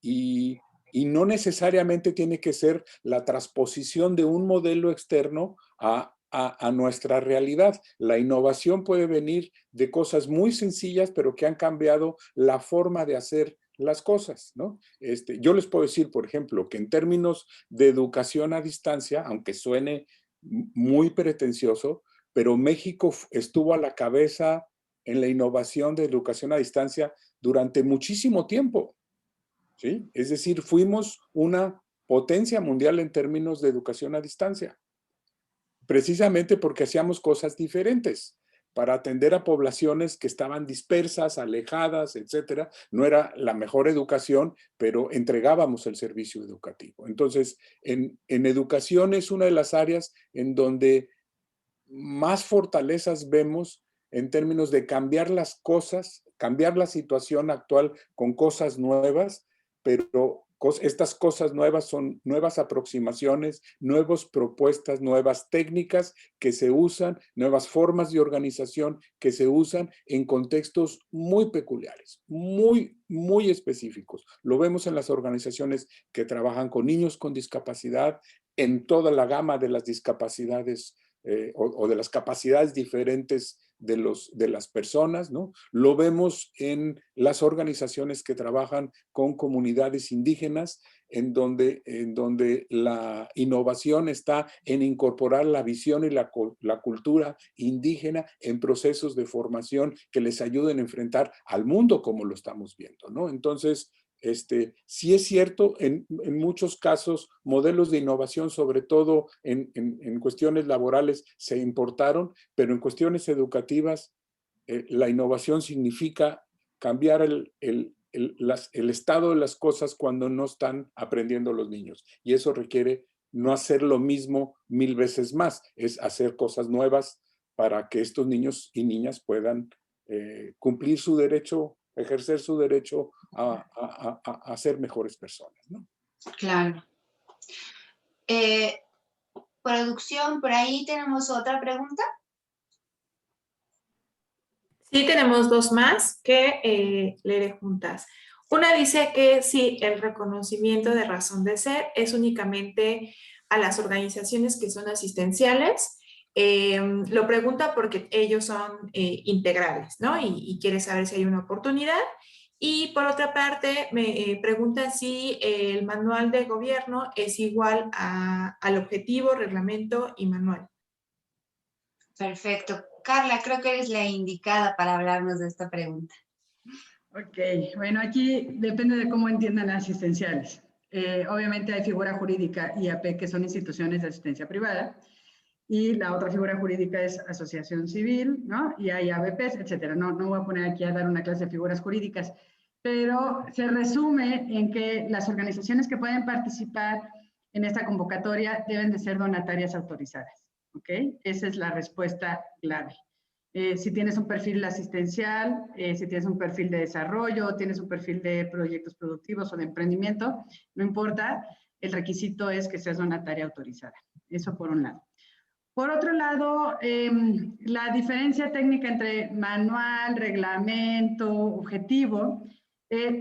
S4: Y no necesariamente tiene que ser la transposición de un modelo externo a nuestra realidad. La innovación puede venir de cosas muy sencillas, pero que han cambiado la forma de hacer las cosas, ¿no? Yo les puedo decir, por ejemplo, que en términos de educación a distancia, aunque suene muy pretencioso, pero México estuvo a la cabeza en la innovación de educación a distancia durante muchísimo tiempo, ¿sí? Es decir, fuimos una potencia mundial en términos de educación a distancia, precisamente porque hacíamos cosas diferentes para atender a poblaciones que estaban dispersas, alejadas, etcétera. No era la mejor educación, pero entregábamos el servicio educativo. Entonces, en educación es una de las áreas en donde más fortalezas vemos en términos de cambiar las cosas, cambiar la situación actual con cosas nuevas, pero estas cosas nuevas son nuevas aproximaciones, nuevas propuestas, nuevas técnicas que se usan, nuevas formas de organización que se usan en contextos muy peculiares, muy específicos. Lo vemos en las organizaciones que trabajan con niños con discapacidad, en toda la gama de las discapacidades o de las capacidades diferentes de las personas, ¿no? Lo vemos en las organizaciones que trabajan con comunidades indígenas, en donde la innovación está en incorporar la visión y la cultura indígena en procesos de formación que les ayuden a enfrentar al mundo como lo estamos viendo, ¿no? Entonces, sí es cierto, en muchos casos, modelos de innovación, sobre todo en cuestiones laborales, se importaron, pero en cuestiones educativas, la innovación significa cambiar el estado de las cosas cuando no están aprendiendo los niños. Y eso requiere no hacer lo mismo 1000 veces más, es hacer cosas nuevas para que estos niños y niñas puedan cumplir su derecho, ejercer su derecho a ser mejores personas, ¿no?
S2: Claro. Producción, por ahí tenemos otra pregunta.
S6: Sí, tenemos dos más que leeré juntas. Una dice que si el reconocimiento de razón de ser es únicamente a las organizaciones que son asistenciales. Lo pregunta porque ellos son integrales, ¿no? Y quiere saber si hay una oportunidad. Y por otra parte, me pregunta si el manual de gobierno es igual al objetivo, reglamento y manual.
S2: Perfecto. Carla, creo que eres la indicada para hablarnos de esta pregunta.
S3: Ok, bueno, aquí depende de cómo entiendan asistenciales. Obviamente hay figura jurídica IAP, que son instituciones de asistencia privada, y la otra figura jurídica es asociación civil, ¿no? Y hay ABPs, etcétera. No voy a poner aquí a dar una clase de figuras jurídicas, pero se resume en que las organizaciones que pueden participar en esta convocatoria deben de ser donatarias autorizadas, ¿ok? Esa es la respuesta clave. Si tienes un perfil asistencial, si tienes un perfil de desarrollo, tienes un perfil de proyectos productivos o de emprendimiento, no importa, el requisito es que seas donataria autorizada. Eso por un lado. Por otro lado, la diferencia técnica entre manual, reglamento, objetivo,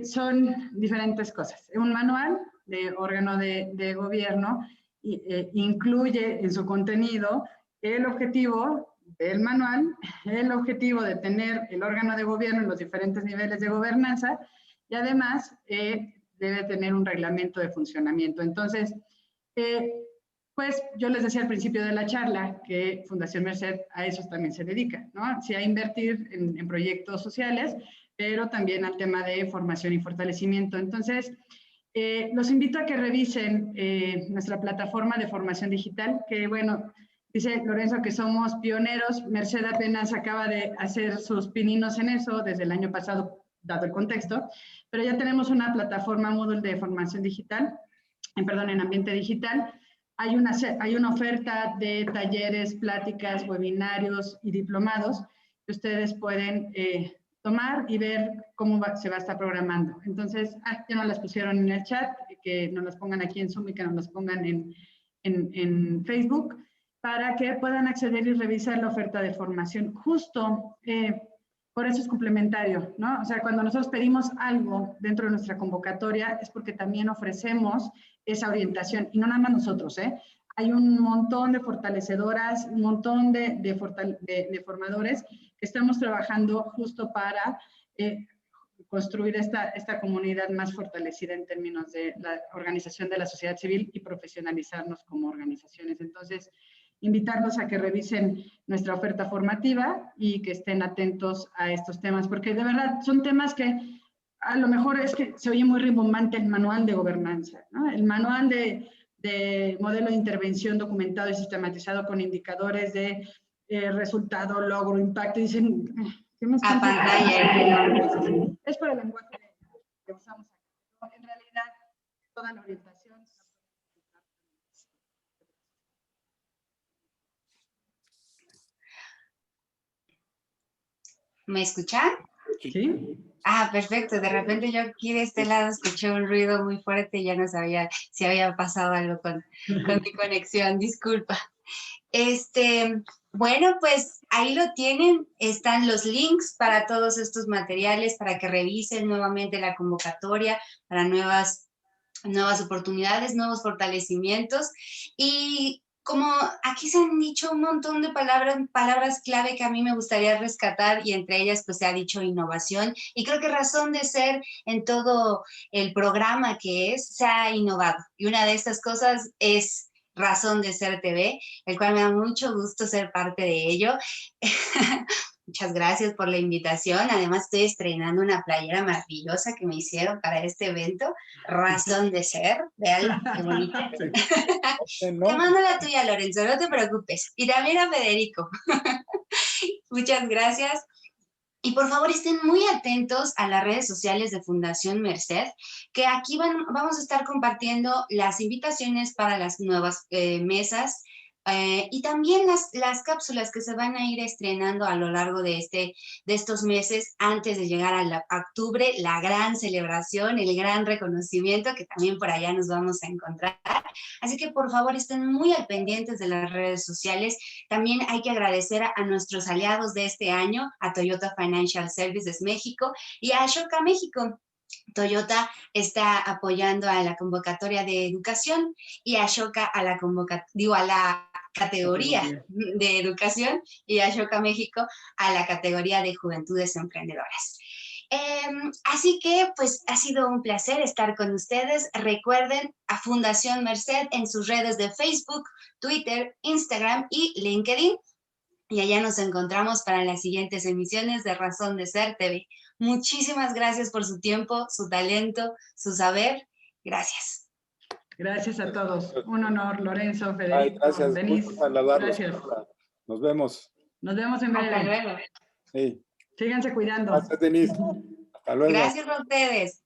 S3: son diferentes cosas. Un manual de órgano de gobierno incluye en su contenido el objetivo del manual, el objetivo de tener el órgano de gobierno en los diferentes niveles de gobernanza y además debe tener un reglamento de funcionamiento. Entonces, pues yo les decía al principio de la charla que Fundación Merced a eso también se dedica, ¿no? Sí, a invertir en proyectos sociales, pero también al tema de formación y fortalecimiento. Entonces, los invito a que revisen nuestra plataforma de formación digital, que bueno, dice Lorenzo que somos pioneros. Merced apenas acaba de hacer sus pininos en eso desde el año pasado, dado el contexto, pero ya tenemos una plataforma Moodle de formación digital, en ambiente digital. Hay una oferta de talleres, pláticas, webinarios y diplomados que ustedes pueden tomar y ver cómo se va a estar programando. Entonces, ya nos las pusieron en el chat, que nos las pongan aquí en Zoom y que nos las pongan en Facebook, para que puedan acceder y revisar la oferta de formación. Justo por eso es complementario, ¿no? O sea, cuando nosotros pedimos algo dentro de nuestra convocatoria es porque también ofrecemos esa orientación, y no nada más nosotros, ¿eh? Hay un montón de fortalecedoras, un montón de formadores que estamos trabajando justo para construir esta comunidad más fortalecida en términos de la organización de la sociedad civil y profesionalizarnos como organizaciones. Entonces, invitarlos a que revisen nuestra oferta formativa y que estén atentos a estos temas, porque de verdad son temas que a lo mejor es que se oye muy rimbombante el manual de gobernanza, ¿no? El manual de modelo de intervención documentado y sistematizado con indicadores de resultado, logro, impacto, y dicen, ¿qué me están diciendo? Es por el lenguaje que usamos aquí. En realidad, toda la orientación.
S2: ¿Me escuchan?
S3: Sí.
S2: Ah, perfecto. De repente yo aquí de este lado escuché un ruido muy fuerte y ya no sabía si había pasado algo con mi conexión. Disculpa. Bueno, pues ahí lo tienen. Están los links para todos estos materiales para que revisen nuevamente la convocatoria para nuevas oportunidades, nuevos fortalecimientos. Y como aquí se han dicho un montón de palabras clave que a mí me gustaría rescatar, y entre ellas pues se ha dicho innovación, y creo que razón de ser en todo el programa que se ha innovado. Y una de estas cosas es Razón de Ser TV, el cual me da mucho gusto ser parte de ello. Muchas gracias por la invitación. Además, estoy estrenando una playera maravillosa que me hicieron para este evento, Razón de Ser. Veanla, qué bonita. Te mando la tuya, Lorenzo, no te preocupes. Y también a Federico. Muchas gracias. Y por favor estén muy atentos a las redes sociales de Fundación Merced, que aquí vamos a estar compartiendo las invitaciones para las nuevas mesas, y también las cápsulas que se van a ir estrenando a lo largo de estos meses antes de llegar a octubre, la gran celebración, el gran reconocimiento, que también por allá nos vamos a encontrar. Así que por favor estén muy al pendientes de las redes sociales. También hay que agradecer a nuestros aliados de este año, a Toyota Financial Services México y a Ashoka México. Toyota está apoyando a la convocatoria de educación y Ashoka a la categoría de educación, y Ashoka México a la categoría de juventudes emprendedoras. Así que pues ha sido un placer estar con ustedes. Recuerden a Fundación Merced en sus redes de Facebook, Twitter, Instagram y LinkedIn. Y allá nos encontramos para las siguientes emisiones de Razón de Ser TV. Muchísimas gracias por su tiempo, su talento, su saber. Gracias.
S3: Gracias a todos. Un honor, Lorenzo, Federico,
S4: gracias.
S3: Denise.
S4: Gracias. Nos vemos.
S3: Nos vemos en breve.
S2: Hasta luego.
S4: Sí.
S3: Síganse cuidando.
S4: Gracias, Denise. Hasta luego.
S2: Gracias a ustedes.